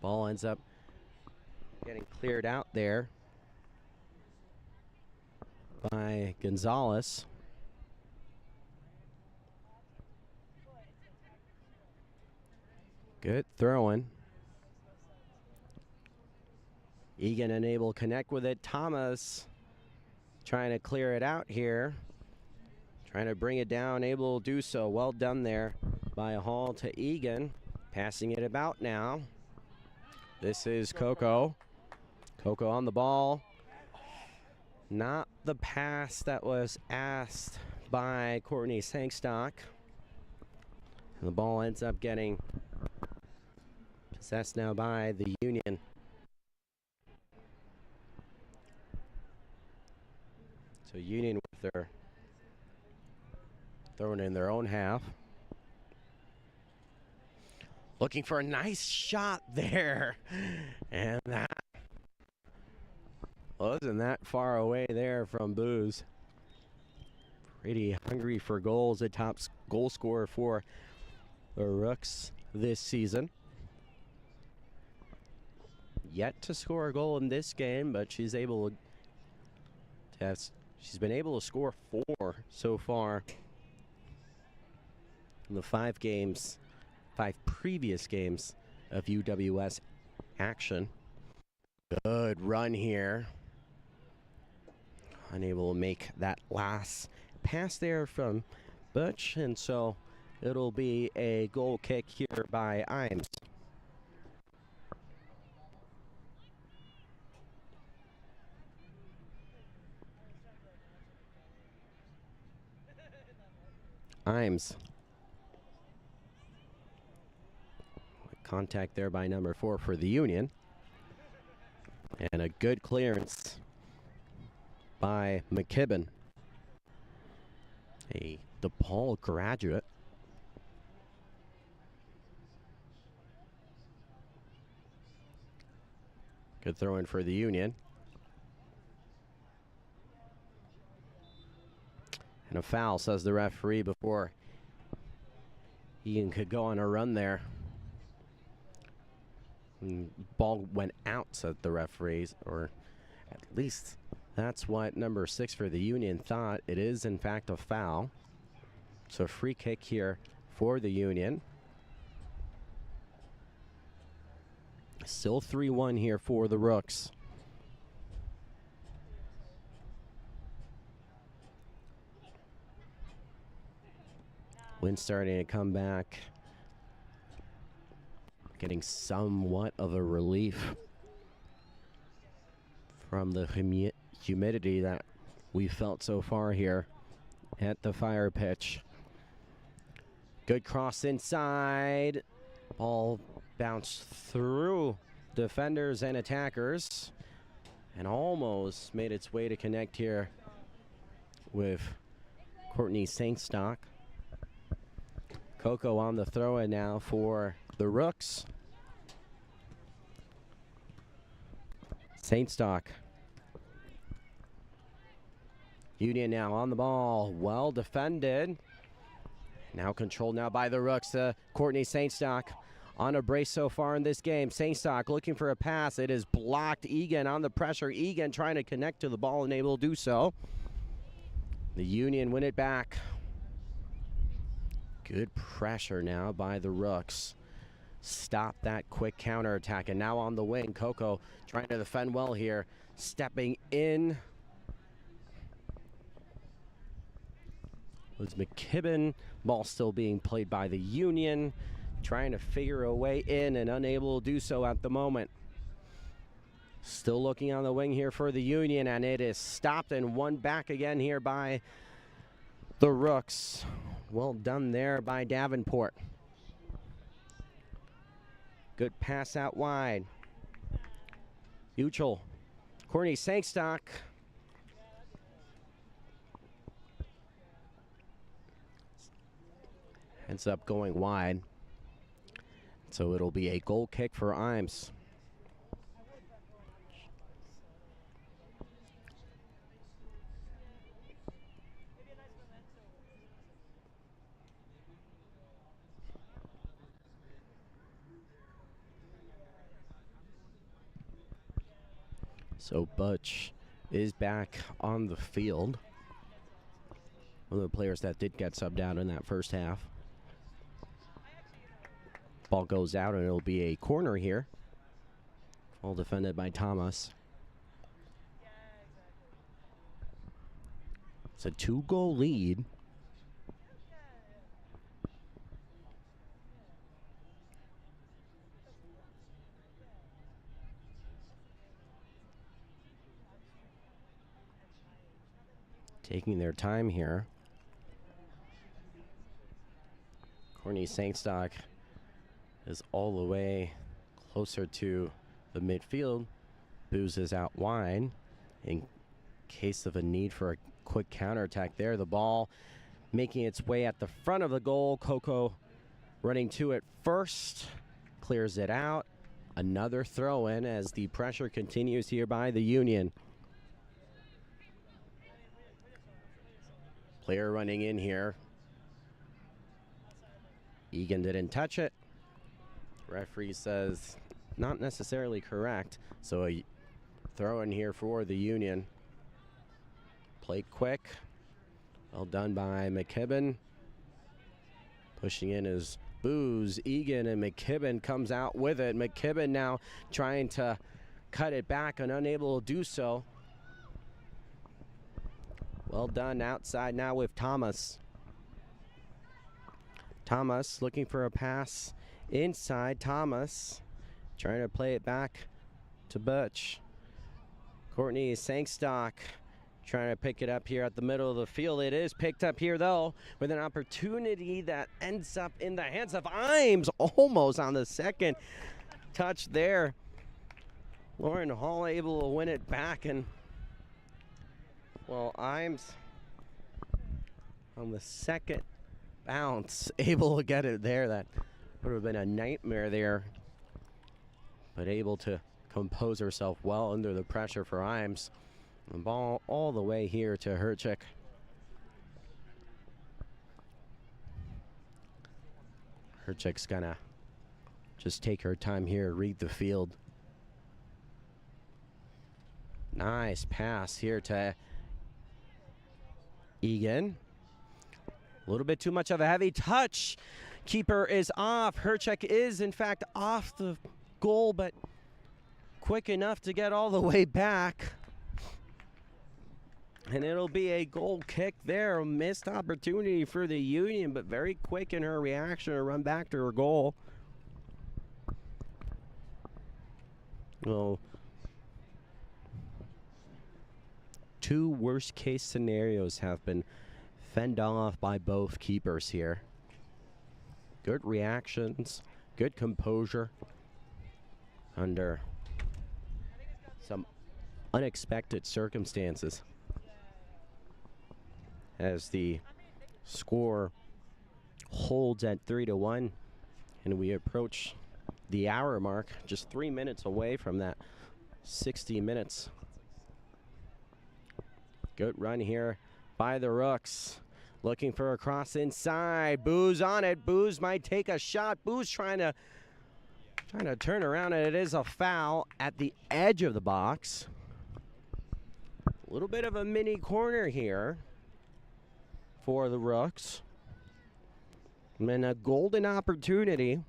Ball ends up getting cleared out there by Gonzalez. Good throw-in. Egan unable to connect with it. Thomas trying to clear it out here. Trying to bring it down, able to do so. Well done there by Hall to Egan. Passing it about now. This is Coco. Coco on the ball. Not the pass that was asked by Courtney Sangstock. And the ball ends up getting possessed now by the Union. So Union with their throwing in their own half. Looking for a nice shot there. And that wasn't that far away there from Booz. Pretty hungry for goals. The top goal scorer for the Rooks this season. Yet to score a goal in this game, but she's been able to score 4 so far in the 5 previous games of UWS action. Good run here. Unable to make that last pass there from Butch, and so it'll be a goal kick here by Imes. Imes. Contact there by number 4 for the Union. And a good clearance by McKibben. a DePaul graduate. Good throw in for the Union. And a foul, says the referee, before Egan could go on a run there. Ball went out, said the referees, or at least that's what number 6 for the Union thought. It is, in fact, a foul. So free kick here for the Union. Still 3-1 here for the Rooks. Wind starting to come back. Getting somewhat of a relief from the humidity that we felt so far here at the Fire pitch. Good cross inside. Ball bounced through defenders and attackers and almost made its way to connect here with Courtney Saintstock. Coco on the throw-in now for the Rooks. Saintstock. Union now on the ball. Well defended. Now controlled now by the Rooks. Courtney Saintstock on a brace so far in this game. Saintstock looking for a pass. It is blocked. Egan on the pressure. Egan trying to connect to the ball and able to do so. The Union win it back. Good pressure now by the Rooks. Stop that quick counterattack. And now on the wing, Coco trying to defend well here. Stepping in was McKibben. Ball still being played by the Union. Trying to figure a way in and unable to do so at the moment. Still looking on the wing here for the Union, and it is stopped and won back again here by the Rooks. Well done there by Davenport. Good pass out wide. Uchel. Courtney Saintstock. Ends up going wide. So it'll be a goal kick for Imes. So Butch is back on the field. One of the players that did get subbed out in that first half. Ball goes out and it'll be a corner here. All defended by Thomas. It's a 2-goal lead. Taking their time here. Courtney Saintstock is all the way closer to the midfield. Booze is out wide. In case of a need for a quick counterattack there, the ball making its way at the front of the goal. Coco running to it first. Clears it out. Another throw in as the pressure continues here by the Union. Player running in here. Egan didn't touch it. Referee says not necessarily correct. So a throw in here for the Union. Play quick. Well done by McKibben. Pushing in is Booze. Egan and McKibben comes out with it. McKibben now trying to cut it back and unable to do so. Well done outside now with Thomas. Thomas looking for a pass inside. Thomas trying to play it back to Butch. Courtney Saintstock trying to pick it up here at the middle of the field. It is picked up here, though, with an opportunity that ends up in the hands of Imes, almost on the second touch there. Lauren Hall able to win it back, and well, Imes on the second bounce, able to get it there. That would have been a nightmare there, but able to compose herself well under the pressure for Imes. The ball all the way here to Herchik. Herchik's gonna just take her time here, read the field. Nice pass here to Egan. A little bit too much of a heavy touch. Keeper is off. Herchik is, in fact, off the goal, but quick enough to get all the way back. And it'll be a goal kick there. A missed opportunity for the Union, but very quick in her reaction to run back to her goal. Well, two worst case scenarios have been fended off by both keepers here. Good reactions, good composure under some unexpected circumstances. As the score holds at 3-1, and we approach the hour mark, just 3 minutes away from that 60 minutes. Good run here by the Rooks. Looking for a cross inside. Booz on it. Booz might take a shot. Booz trying to turn around, and it is a foul at the edge of the box. A little bit of a mini corner here for the Rooks. And a golden opportunity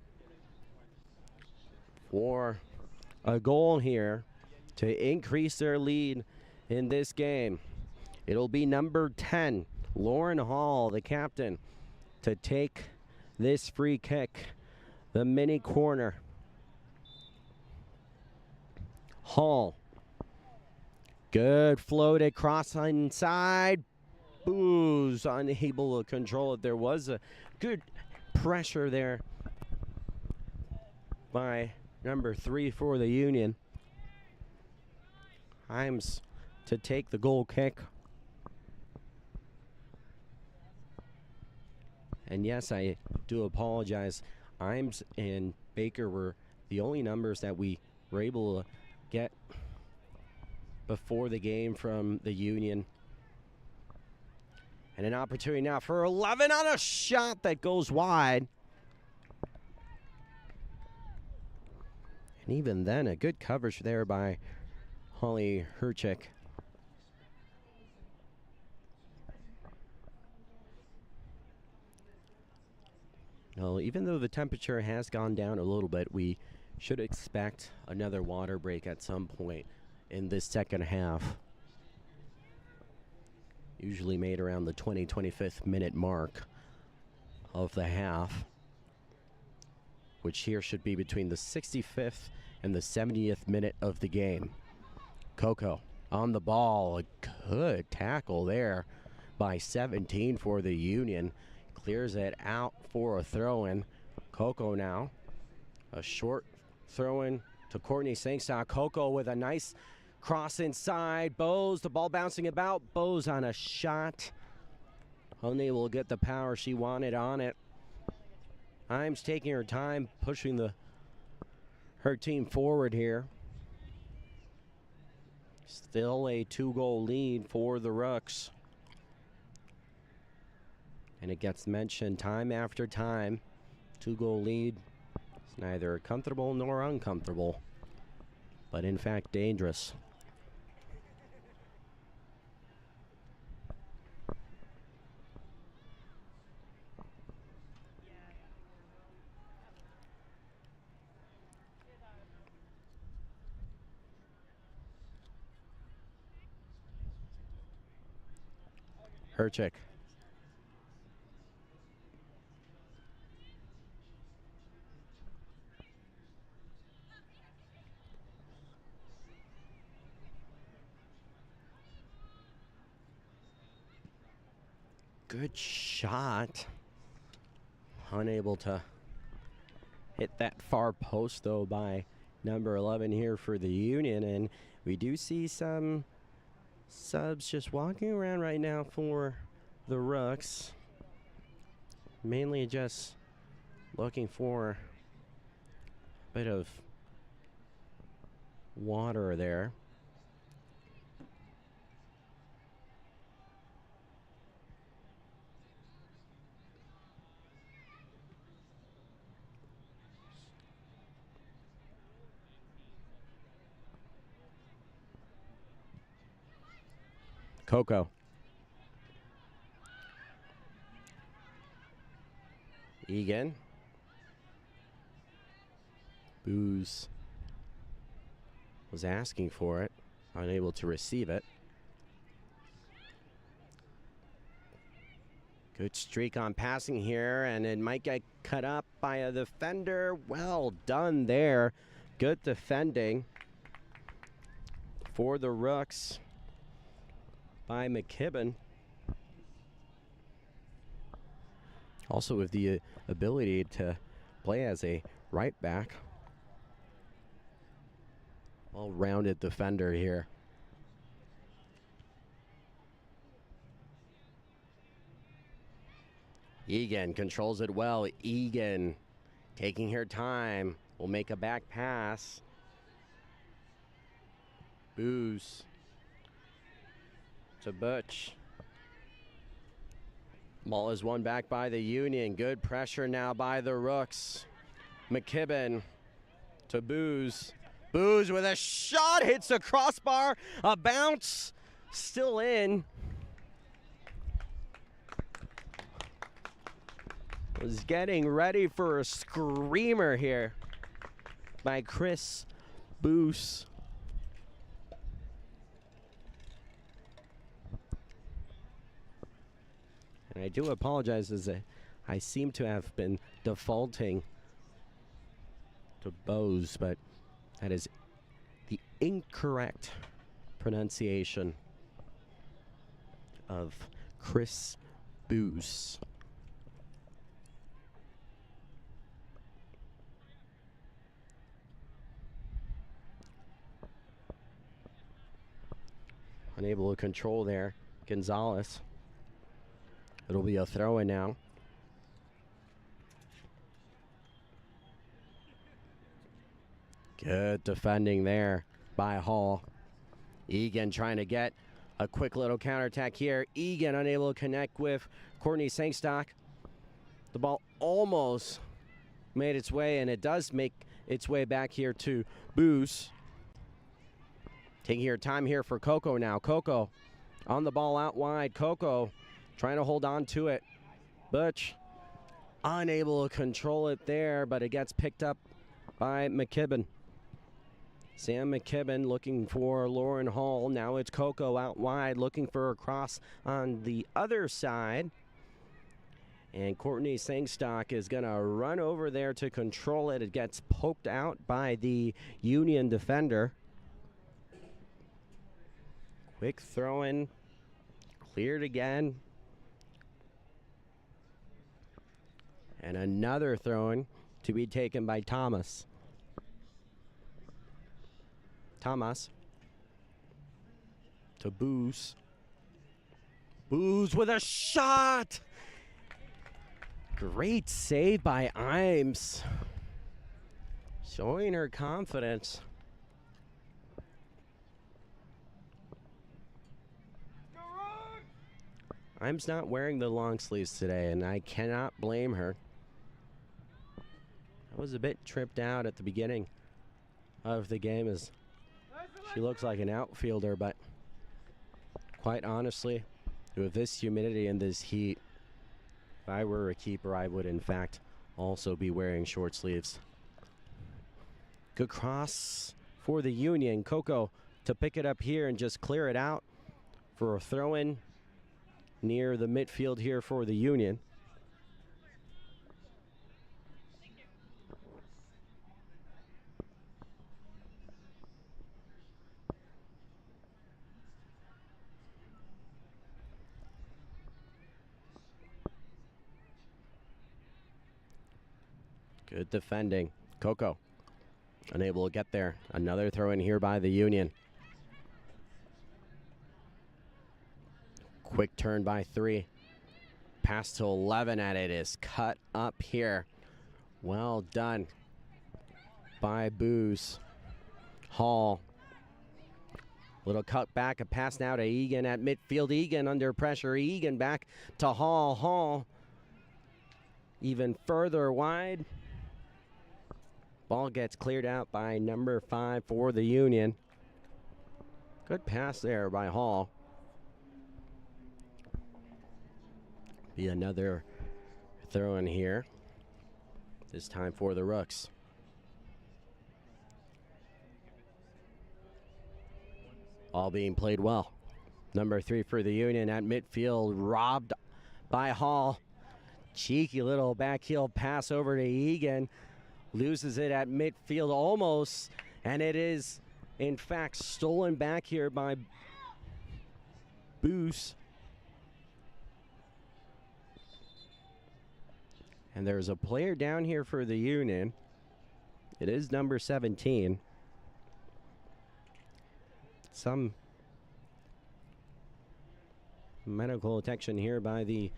for a goal here to increase their lead in this game. It'll be number 10, Lauren Hall, the captain, to take this free kick, the mini corner. Hall. Good floated cross inside. Booz unable to control it. There was a good pressure there by number 3 for the Union. Himes to take the goal kick. And yes, I do apologize. Imes and Baker were the only numbers that we were able to get before the game from the Union. And an opportunity now for 11 on a shot that goes wide. And even then, a good coverage there by Holly Herchik. Well, even though the temperature has gone down a little bit, we should expect another water break at some point in this second half. Usually made around the 25th minute mark of the half, which here should be between the 65th and the 70th minute of the game. Coco on the ball, a good tackle there by 17 for the Union. Clears it out for a throw-in. Coco now, a short throw-in to Courtney Sangstock. Coco with a nice cross inside. Bowes, the ball bouncing about. Bowes on a shot. Unable to get the power she wanted on it. Imes taking her time, pushing her team forward here. Still a 2-goal lead for the Rooks. And it gets mentioned time after time. 2-goal lead. It's neither comfortable nor uncomfortable, but in fact dangerous. Herchik. Good shot. Unable to hit that far post, though, by number 11 here for the Union. And we do see some subs just walking around right now for the Rooks. Mainly just looking for a bit of water there. Coco. Egan. Booze was asking for it, unable to receive it. Good streak on passing here, and it might get cut up by a defender. Well done there. Good defending for the Rooks by McKibben. Also with the ability to play as a right back. Well-rounded defender here. Egan controls it well. Egan taking her time. Will make a back pass. Booze to Butch. Ball is won back by the Union. Good pressure now by the Rooks. McKibben to Booze. Booze with a shot. Hits the crossbar. A bounce. Still in. Was getting ready for a screamer here by Chris Boos. And I do apologize as I seem to have been defaulting to Bose, but that is the incorrect pronunciation of Chris Boos. Unable to control there, Gonzalez. It'll be a throw-in now. Good defending there by Hall. Egan trying to get a quick little counterattack here. Egan unable to connect with Courtney Sangstock. The ball almost made its way, and it does make its way back here to Boos. Taking your time here for Coco now. Coco on the ball out wide. Coco trying to hold on to it. Butch unable to control it there, but it gets picked up by McKibben. Sam McKibben looking for Lauren Hall. Now it's Coco out wide looking for a cross on the other side. And Courtney Sangstock is going to run over there to control it. It gets poked out by the Union defender. Quick throw-in, cleared again. And another throw-in to be taken by Thomas. Thomas to Boos. Boos with a shot! Great save by Imes. Showing her confidence. Imes not wearing the long sleeves today, and I cannot blame her. I was a bit tripped out at the beginning of the game as she looks like an outfielder, but quite honestly, with this humidity and this heat, if I were a keeper, I would in fact also be wearing short sleeves. Good cross for the Union. Coco to pick it up here and just clear it out for a throw-in near the midfield here for the Union. Good defending. Coco unable to get there. Another throw in here by the Union. Quick turn by 3. pass to 11, and it is cut up here. Well done by Booze. Hall. Little cut back, a pass now to Egan at midfield. Egan under pressure. Egan back to Hall. Hall even further wide. Ball gets cleared out by number 5 for the Union. Good pass there by Hall. Be another throw in here. This time for the Rooks. All being played well. Number 3 for the Union at midfield, robbed by Hall. Cheeky little backheel pass over to Egan. Loses it at midfield almost, and it is in fact stolen back here by Boos. And there's a player down here for the Union. It is number 17. Some medical attention here by the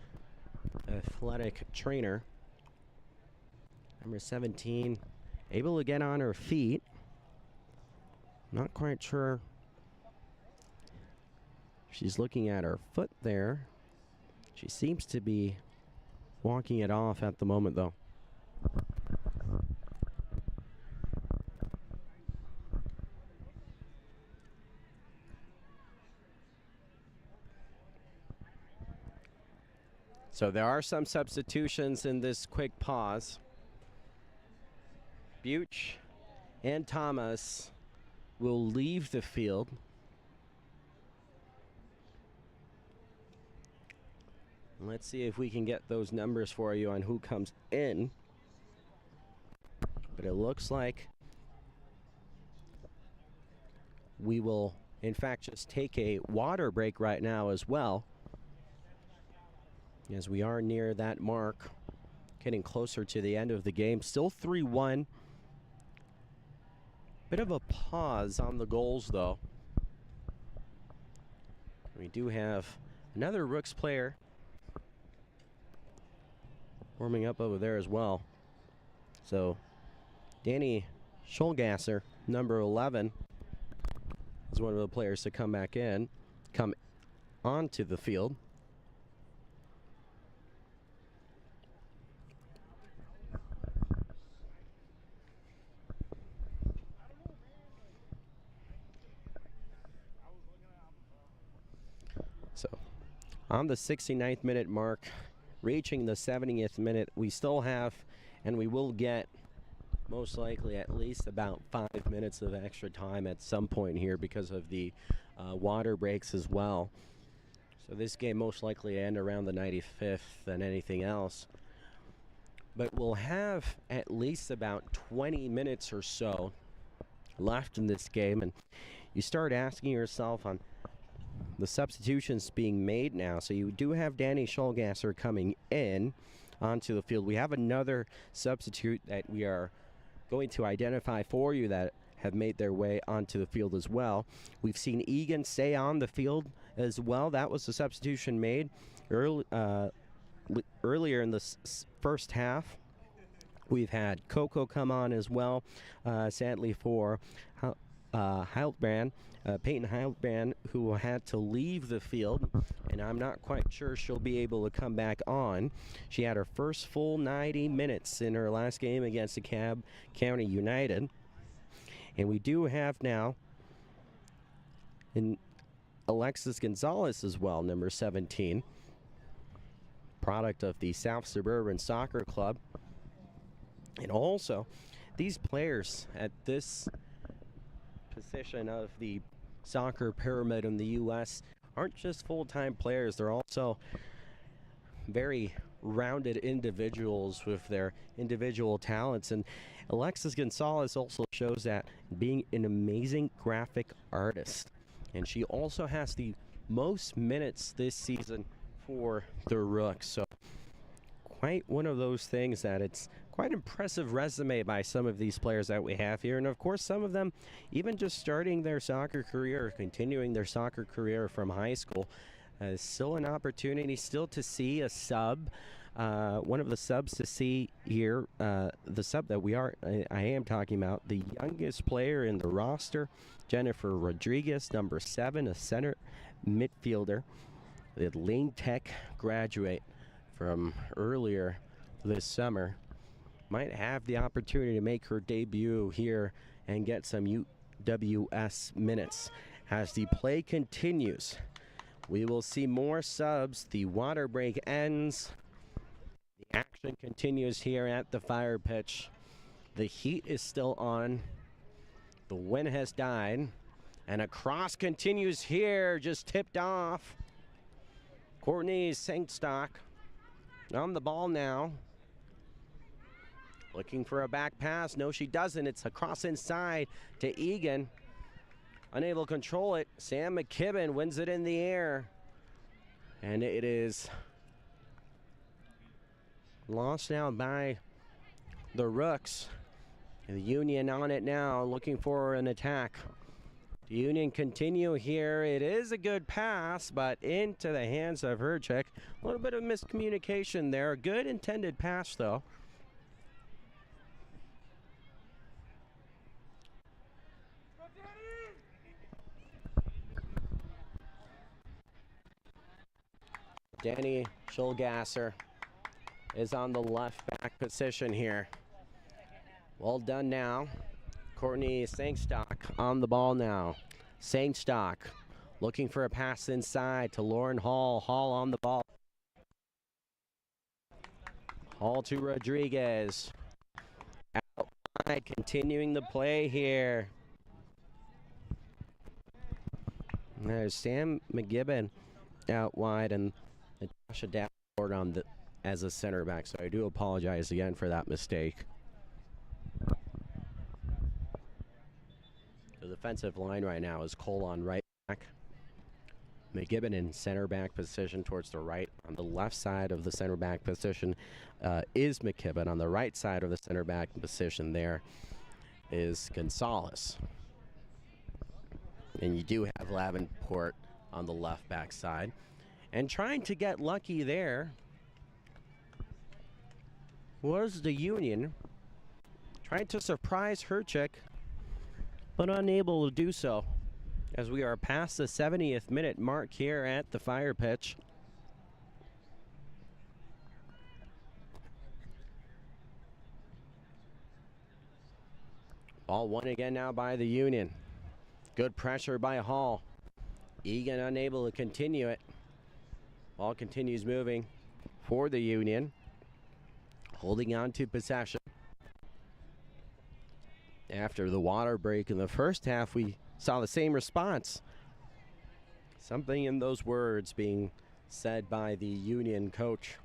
athletic trainer. Number 17, able to get on her feet. Not quite sure. She's looking at her foot there. She seems to be walking it off at the moment, though. So there are some substitutions in this quick pause. Buch and Thomas will leave the field. Let's see if we can get those numbers for you on who comes in. But it looks like we will, in fact, just take a water break right now as well, as we are near that mark, getting closer to the end of the game. Still 3-1. Bit of a pause on the goals, though. We do have another Rooks player warming up over there as well. So Danny Schulgasser, number 11, is one of the players to come onto the field. So on the 69th minute mark, reaching the 70th minute, we still have, and we will get most likely at least about 5 minutes of extra time at some point here because of the water breaks as well. So this game most likely end around the 95th than anything else. But we'll have at least about 20 minutes or so left in this game, and you start asking yourself on the substitutions being made now. So you do have Danny Schulgasser coming in onto the field. We have another substitute that we are going to identify for you that have made their way onto the field as well. We've seen Egan stay on the field as well. That was the substitution made earlier in the first half. We've had Coco come on as well, sadly for Heiltbrand, Peyton Heiltbrand, who had to leave the field, and I'm not quite sure she'll be able to come back on. She had her first full 90 minutes in her last game against DeKalb County United. And we do have now in Alexis Gonzalez as well, number 17, product of the South Suburban Soccer Club. And also, these players at this position of the soccer pyramid in the U.S. aren't just full-time players. They're also very rounded individuals with their individual talents. And Alexis Gonzalez also shows that being an amazing graphic artist. And she also has the most minutes this season for the Rooks. So quite one of those things that it's quite impressive resume by some of these players that we have here. And of course, some of them even just starting their soccer career, continuing their soccer career from high school. Still an opportunity, still to see a sub. One of the subs to see here, the sub that I am talking about, the youngest player in the roster, Jennifer Rodriguez, number 7, a center midfielder, the Lane Tech graduate from earlier this summer, might have the opportunity to make her debut here and get some UWS minutes. As the play continues, we will see more subs. The water break ends. The action continues here at the fire pitch. The heat is still on. The wind has died. And a cross continues here, just tipped off. Courtney Sankstock on the ball now. Looking for a back pass. No, she doesn't. It's a cross inside to Egan. Unable to control it. Sam McKibben wins it in the air. And it is lost now by the Rooks. And the Union on it now, looking for an attack. The Union continue here. It is a good pass, but into the hands of Herchik. A little bit of miscommunication there. Good intended pass, though. Danny Schulgasser is on the left back position here. Well done now. Courtney Sankstock on the ball now. Sankstock looking for a pass inside to Lauren Hall. Hall on the ball. Hall to Rodriguez. Outside, continuing the play here. There's Sam McGibbon out wide and Natasha Davenport as a center back, so I do apologize again for that mistake. The defensive line right now is Cole on right back. McGibbon in center back position towards the right. On the left side of the center back position is McKibben. On the right side of the center back position there is Gonzalez. And you do have Lavenport on the left back side. And trying to get lucky there was the Union. Trying to surprise Herchik, but unable to do so, as we are past the 70th minute mark here at the fire pitch. Ball won again now by the Union. Good pressure by Hall. Egan unable to continue it. Ball continues moving for the Union. Holding on to possession. After the water break in the first half, we saw the same response. Something in those words being said by the Union coach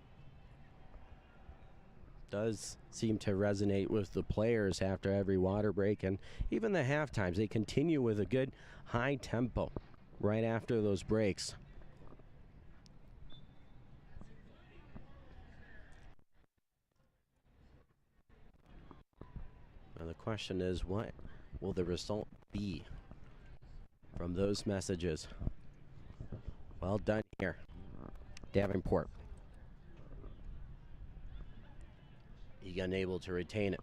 does seem to resonate with the players after every water break, and even the half times. They continue with a good high tempo right after those breaks. Now the question is, what will the result be from those messages? Well done here, Davenport. Egan able to retain it.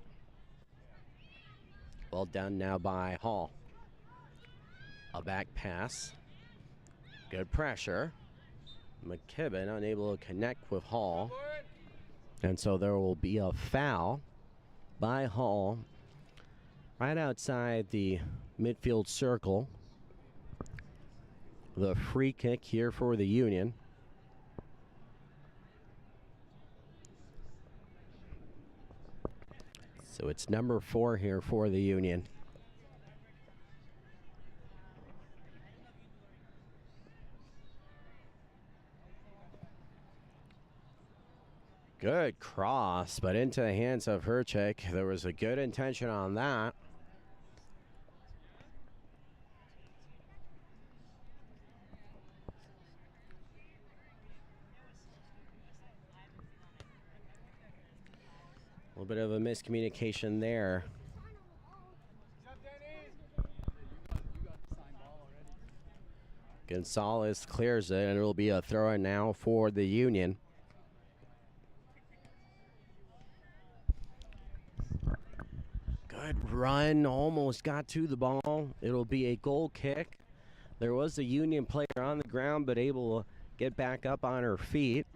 Well done now by Hall. A back pass. Good pressure. McKibben unable to connect with Hall. And so there will be a foul by Hall right outside the midfield circle. The free kick here for the Union. So it's number 4 here for the Union. Good cross, but into the hands of Herchik. There was a good intention on that. A little bit of a miscommunication there. Gonzalez clears it, and it'll be a throw-in now for the Union. Good run, almost got to the ball. It'll be a goal kick. There was a Union player on the ground, but able to get back up on her feet.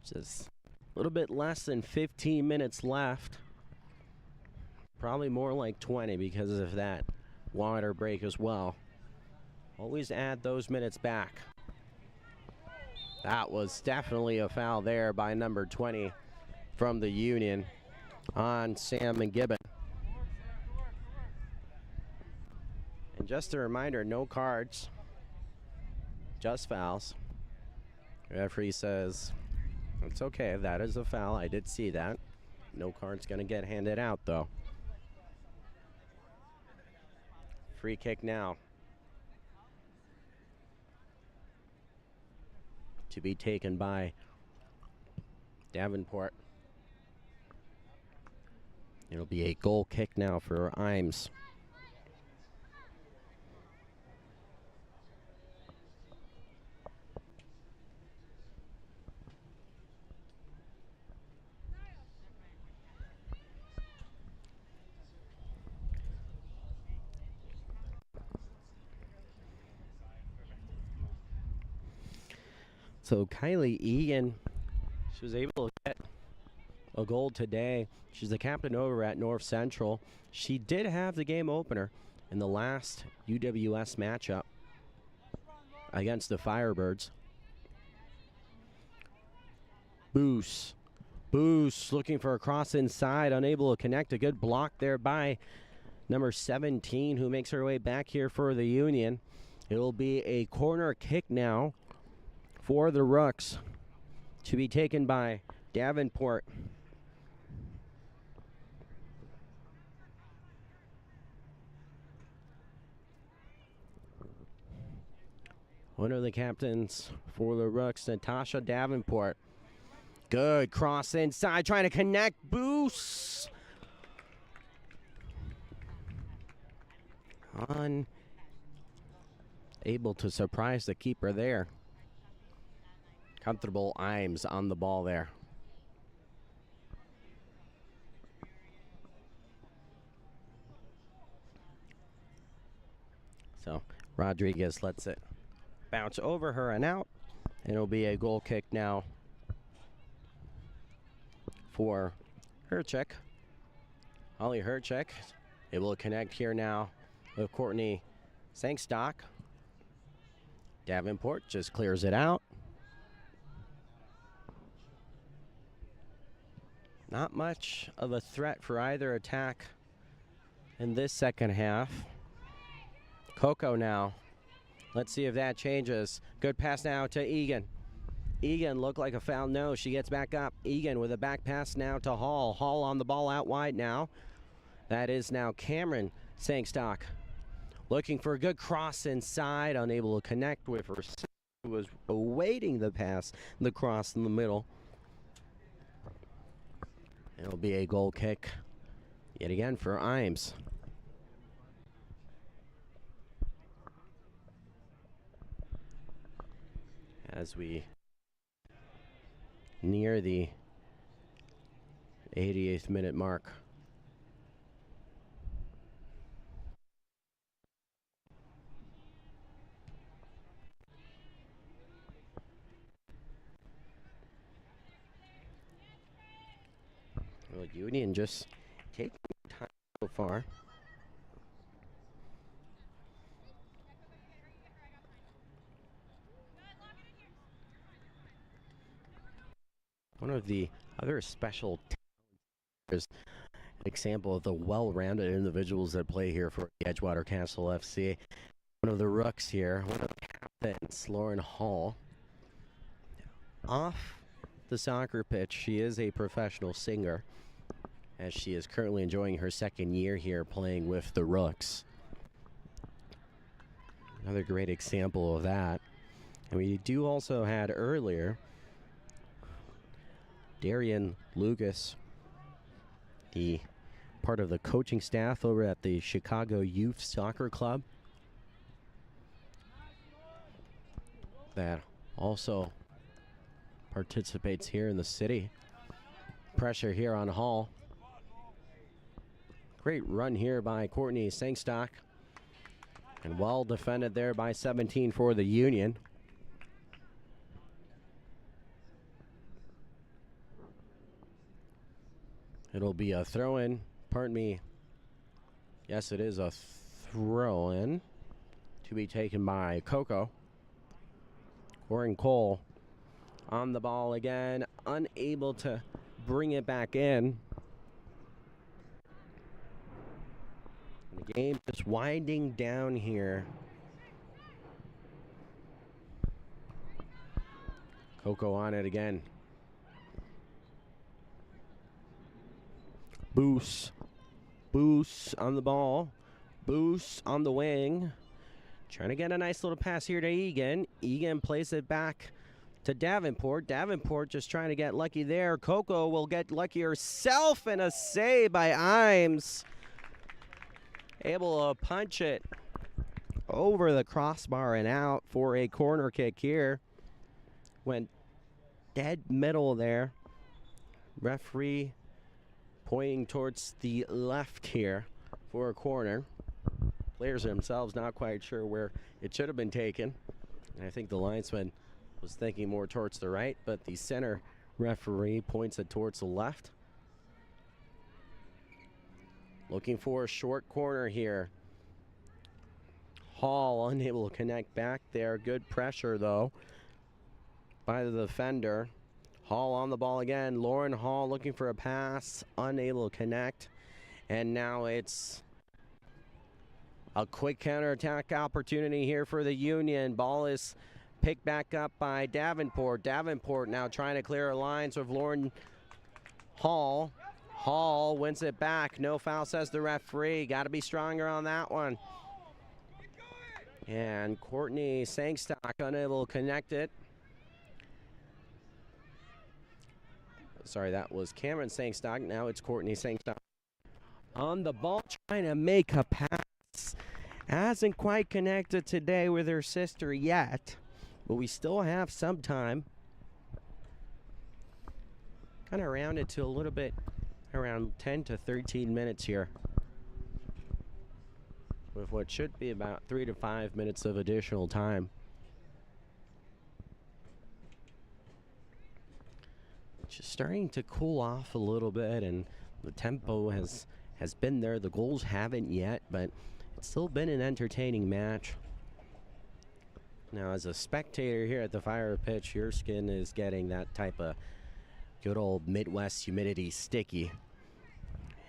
Just a little bit less than 15 minutes left. Probably more like 20 because of that water break as well. Always add those minutes back. That was definitely a foul there by number 20 from the Union on Sam McGibbon. And just a reminder, no cards, just fouls. The referee says, it's okay, that is a foul. I did see that. No card's going to get handed out, though. Free kick now. To be taken by Davenport. It'll be a goal kick now for Imes. So Kylie Egan, she was able to get a goal today. She's the captain over at North Central. She did have the game opener in the last UWS matchup against the Firebirds. Boos looking for a cross inside, unable to connect. A good block there by number 17, who makes her way back here for the Union. It'll be a corner kick now for the Rooks, to be taken by Davenport. One of the captains for the Rooks, Natasha Davenport. Good cross inside, trying to connect. Boost. Unable to surprise the keeper there. Comfortable Imes on the ball there. So Rodriguez lets it bounce over her and out. And it'll be a goal kick now for Herchek. Holly Herchek able to connect here now with Courtney Sankstock. Davenport just clears it out. Not much of a threat for either attack in this second half. Coco now. Let's see if that changes. Good pass now to Egan. Egan looked like a foul. No, she gets back up. Egan with a back pass now to Hall. Hall on the ball out wide now. That is now Cameron Sankstock. Looking for a good cross inside. Unable to connect with her. Was awaiting the pass, the cross in the middle. It'll be a goal kick yet again for Imes. As we near the 88th minute mark. Well, Union just taking time so far. One of the other special is an example of the well-rounded individuals that play here for the Edgewater Castle FC. One of the Rooks here, one of the captains, Lauren Hall. Off the soccer pitch, she is a professional singer, as she is currently enjoying her second year here playing with the Rooks. Another great example of that. And we do also had earlier Darian Lucas, the part of the coaching staff over at the Chicago Youth Soccer Club. That also participates here in the city. Pressure here on Hall. Great run here by Courtney Sangstock. And well defended there by 17 for the Union. It'll be a throw-in. Pardon me. Yes, it is a throw-in to be taken by Coco. Corin Cole on the ball again, unable to bring it back in. The game just winding down here. Coco on it again. Boos on the ball. Boos on the wing. Trying to get a nice little pass here to Egan. Egan plays it back to Davenport. Davenport just trying to get lucky there. Coco will get lucky herself, and a save by Imes. Able to punch it over the crossbar and out for a corner kick here. Went dead middle there. Referee pointing towards the left here for a corner. Players themselves not quite sure where it should have been taken. And I think the linesman was thinking more towards the right, but the center referee points it towards the left. Looking for a short corner here. Hall unable to connect back there. Good pressure though by the defender. Hall on the ball again. Lauren Hall looking for a pass, unable to connect. And now it's a quick counterattack opportunity here for the Union. Ball is picked back up by Davenport. Davenport now trying to clear her lines with Lauren Hall. Hall wins it back. No foul, says the referee. Got to be stronger on that one. And Courtney Sangstock unable to connect it. Sorry, that was Cameron Sangstock. Now it's Courtney Sangstock on the ball, trying to make a pass. Hasn't quite connected today with her sister yet, but we still have some time. Kind of rounded to a little bit around 10 to 13 minutes here, with what should be about 3 to 5 minutes of additional time. Just starting to cool off a little bit, and the tempo has been there. The goals haven't yet, but it's still been an entertaining match. Now, as a spectator here at the Fire Pitch, your skin is getting that type of good old Midwest humidity sticky.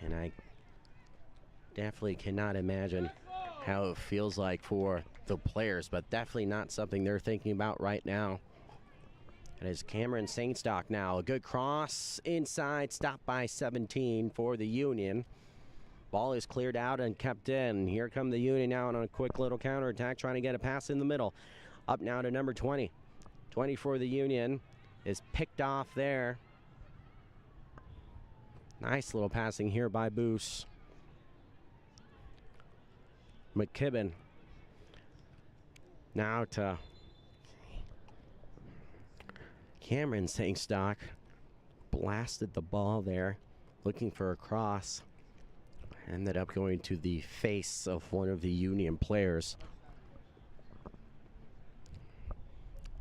And I definitely cannot imagine how it feels like for the players, but definitely not something they're thinking about right now. It is Cameron Sangstock now. A good cross inside, stopped by 17 for the Union. Ball is cleared out and kept in. Here come the Union now on a quick little counterattack, trying to get a pass in the middle. Up now to number 20. 20 for the Union is picked off there. Nice little passing here by Boos. McKibben. Now to Cameron Sangstock. Blasted the ball there, looking for a cross. Ended up going to the face of one of the Union players.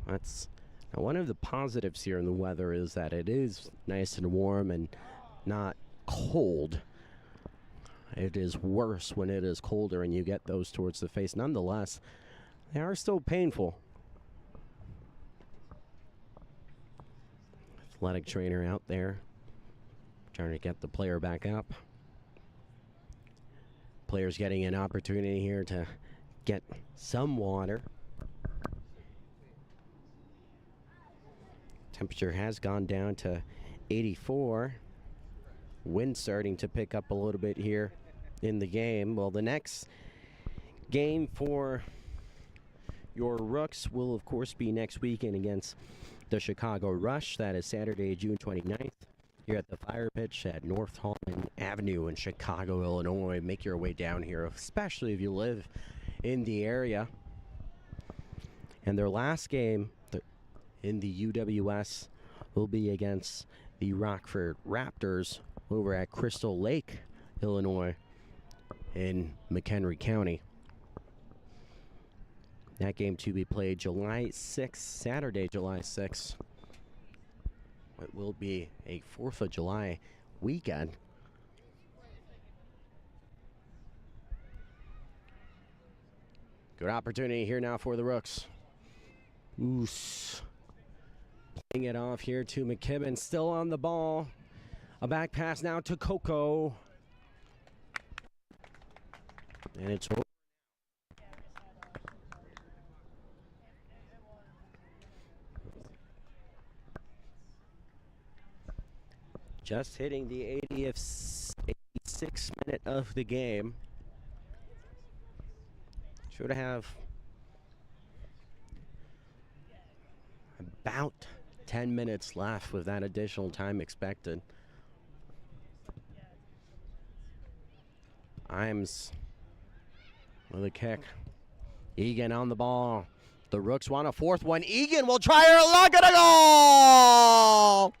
That's now one of the positives here in the weather is that it is nice and warm and not cold. It is worse when it is colder and you get those towards the face. Nonetheless, they are still painful. Athletic trainer out there trying to get the player back up. Players getting an opportunity here to get some water. Temperature has gone down to 84. Wind starting to pick up a little bit here in the game. Well, the next game for your Rooks will, of course, be next weekend against the Chicago Rush. That is Saturday, June 29th here at the Fire Pitch at North Holman Avenue in Chicago, Illinois. Make your way down here, especially if you live in the area. And their last game in the UWS will be against the Rockford Raptors over at Crystal Lake, Illinois in McHenry County. That game to be played July 6th, Saturday, July 6th. It will be a 4th of July weekend. Good opportunity here now for the Rooks. Oos. Playing it off here to McKibben, still on the ball. A back pass now to Coco. And it's over. Just hitting the 86th minute of the game. Should have about 10 minutes left with that additional time expected. Imes with a kick. Egan on the ball. The Rooks want a fourth one. Egan will try her luck at a goal!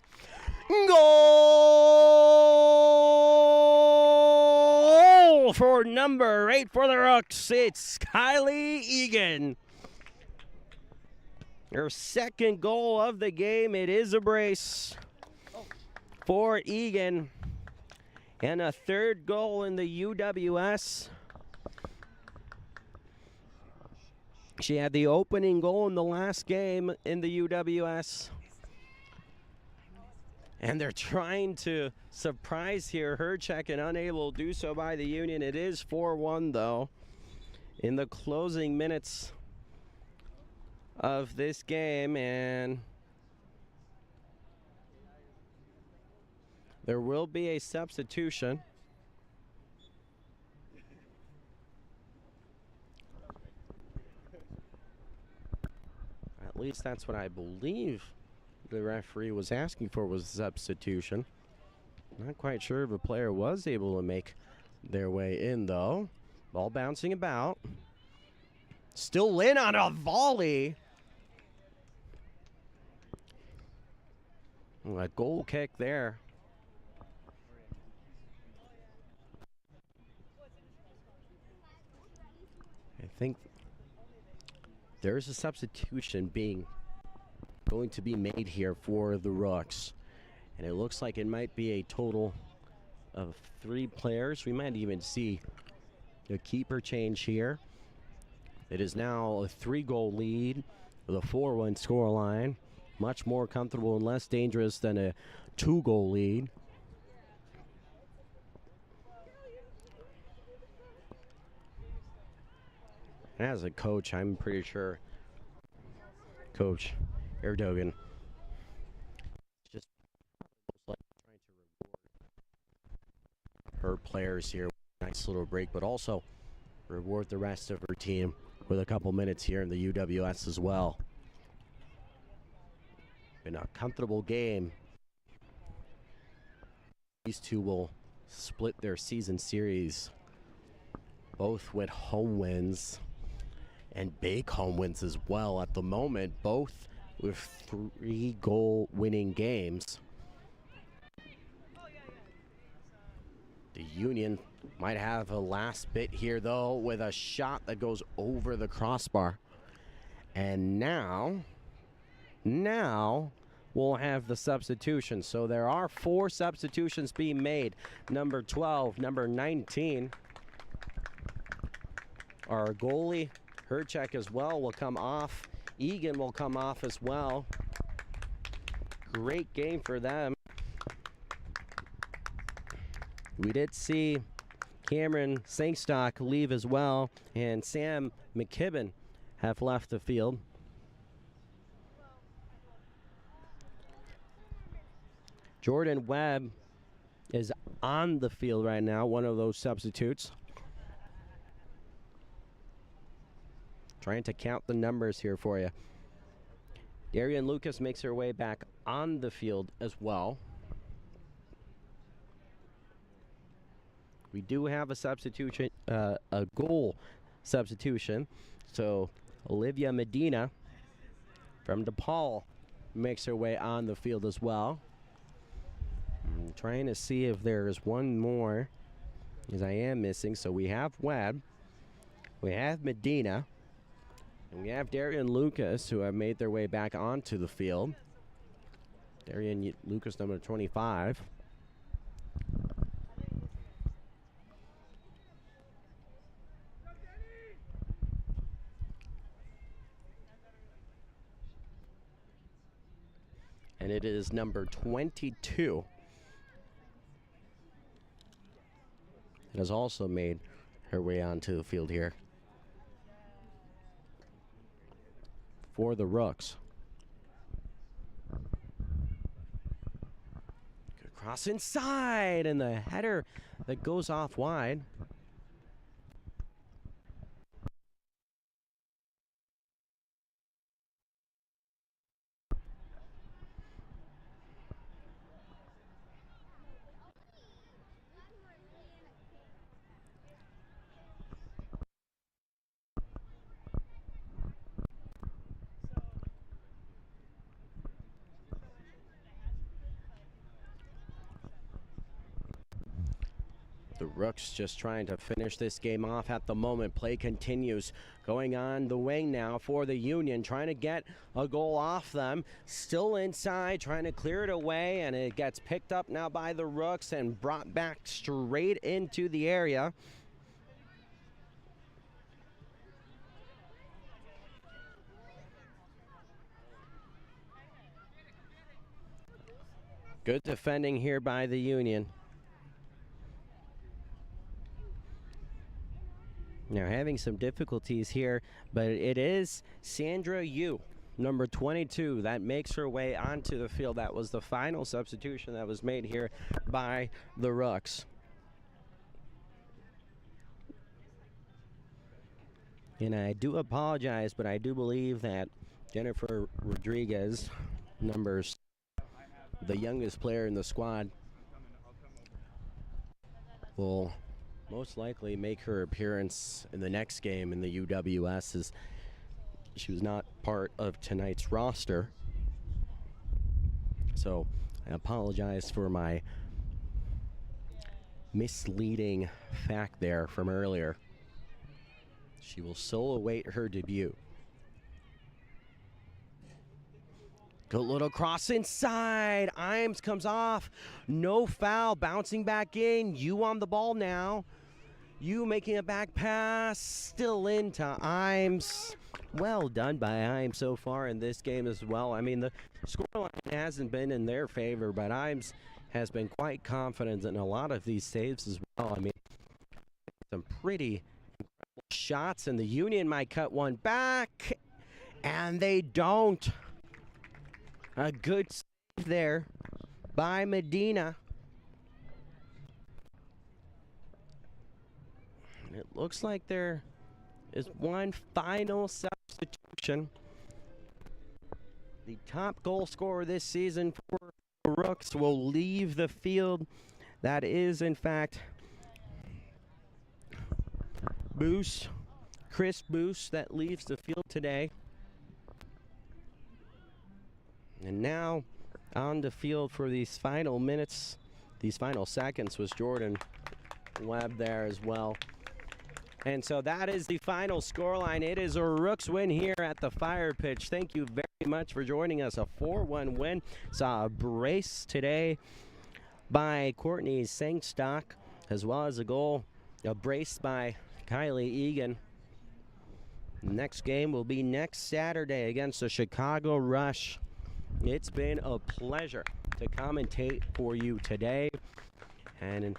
Goal for number 8 for the Rooks. It's Kylie Egan. Her second goal of the game. It is a brace for Egan. And a third goal in the UWS. She had the opening goal in the last game in the UWS. And they're trying to surprise here. Herchek and unable to do so by the Union. It is 4-1 though. In the closing minutes of this game, and there will be a substitution. At least that's what I believe the referee was asking for, was a substitution. Not quite sure if a player was able to make their way in though. Ball bouncing about. Still in on a volley. A goal kick there. I think there's a substitution going to be made here for the Rooks. And it looks like it might be a total of 3 players. We might even see a keeper change here. It is now a 3-goal lead with a 4-1 scoreline. Much more comfortable and less dangerous than a 2-goal lead. As a coach, I'm pretty sure Coach Erdogan just trying to reward her players here with a nice little break, but also reward the rest of her team with a couple minutes here in the UWS as well. In a comfortable game, these two will split their season series, both with home wins and big home wins as well at the moment, both with 3-goal winning games. The Union might have a last bit here though, with a shot that goes over the crossbar. And now we'll have the substitution. So there are 4 substitutions being made. Number 12, number 19. Our goalie, Herchek as well, will come off. Egan will come off as well. Great game for them. We did see Cameron Sangstock leave as well, and Sam McKibben have left the field. Jordan Webb is on the field right now, one of those substitutes. Trying to count the numbers here for you. Darian Lucas makes her way back on the field as well. We do have a substitution, a goal substitution. So Olivia Medina from DePaul makes her way on the field as well. I'm trying to see if there's one more, because I am missing. So we have Webb, we have Medina, and we have Darian Lucas, who have made their way back onto the field. Darian Lucas, number 25. And it is number 22 that has also made her way onto the field here for the Rooks. Good cross inside, and the header that goes off wide. The Rooks just trying to finish this game off at the moment. Play continues. Going on the wing now for the Union, trying to get a goal off them. Still inside, trying to clear it away, and it gets picked up now by the Rooks and brought back straight into the area. Good defending here by the Union. Now having some difficulties here, but it is Sandra Yu, number 22, that makes her way onto the field. That was the final substitution that was made here by the Rooks. And I do apologize, but I do believe that Jennifer Rodriguez, the youngest player in the squad, will most likely make her appearance in the next game in the UWS, as she was not part of tonight's roster. So I apologize for my misleading fact there from earlier. She will still await her debut. Good little cross inside. Imes comes off. No foul. Bouncing back in. You on the ball now. You making a back pass. Still into Imes. Well done by Imes so far in this game as well. I mean, the scoreline hasn't been in their favor, but Imes has been quite confident in a lot of these saves as well. I mean, some pretty incredible shots, and the Union might cut one back, and they don't. A good save there by Medina. It looks like there is one final substitution. The top goal scorer this season for the Rooks will leave the field. That is, in fact, Chris Boos, that leaves the field today. And now on the field for these final minutes, these final seconds, was Jordan Webb there as well. And so that is the final scoreline. It is a Rooks win here at the Fire Pitch. Thank you very much for joining us. A 4-1 win. Saw a brace today by Courtney Sangstock, as well as a brace by Kylie Egan. Next game will be next Saturday against the Chicago Rush. It's been a pleasure to commentate for you today, and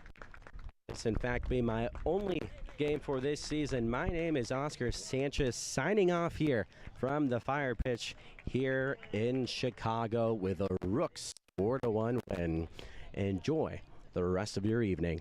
it's in fact been my only game for this season. My name is Oscar Sanchez, signing off here from the Fire Pitch here in Chicago with a Rooks 4-1 win. Enjoy the rest of your evening.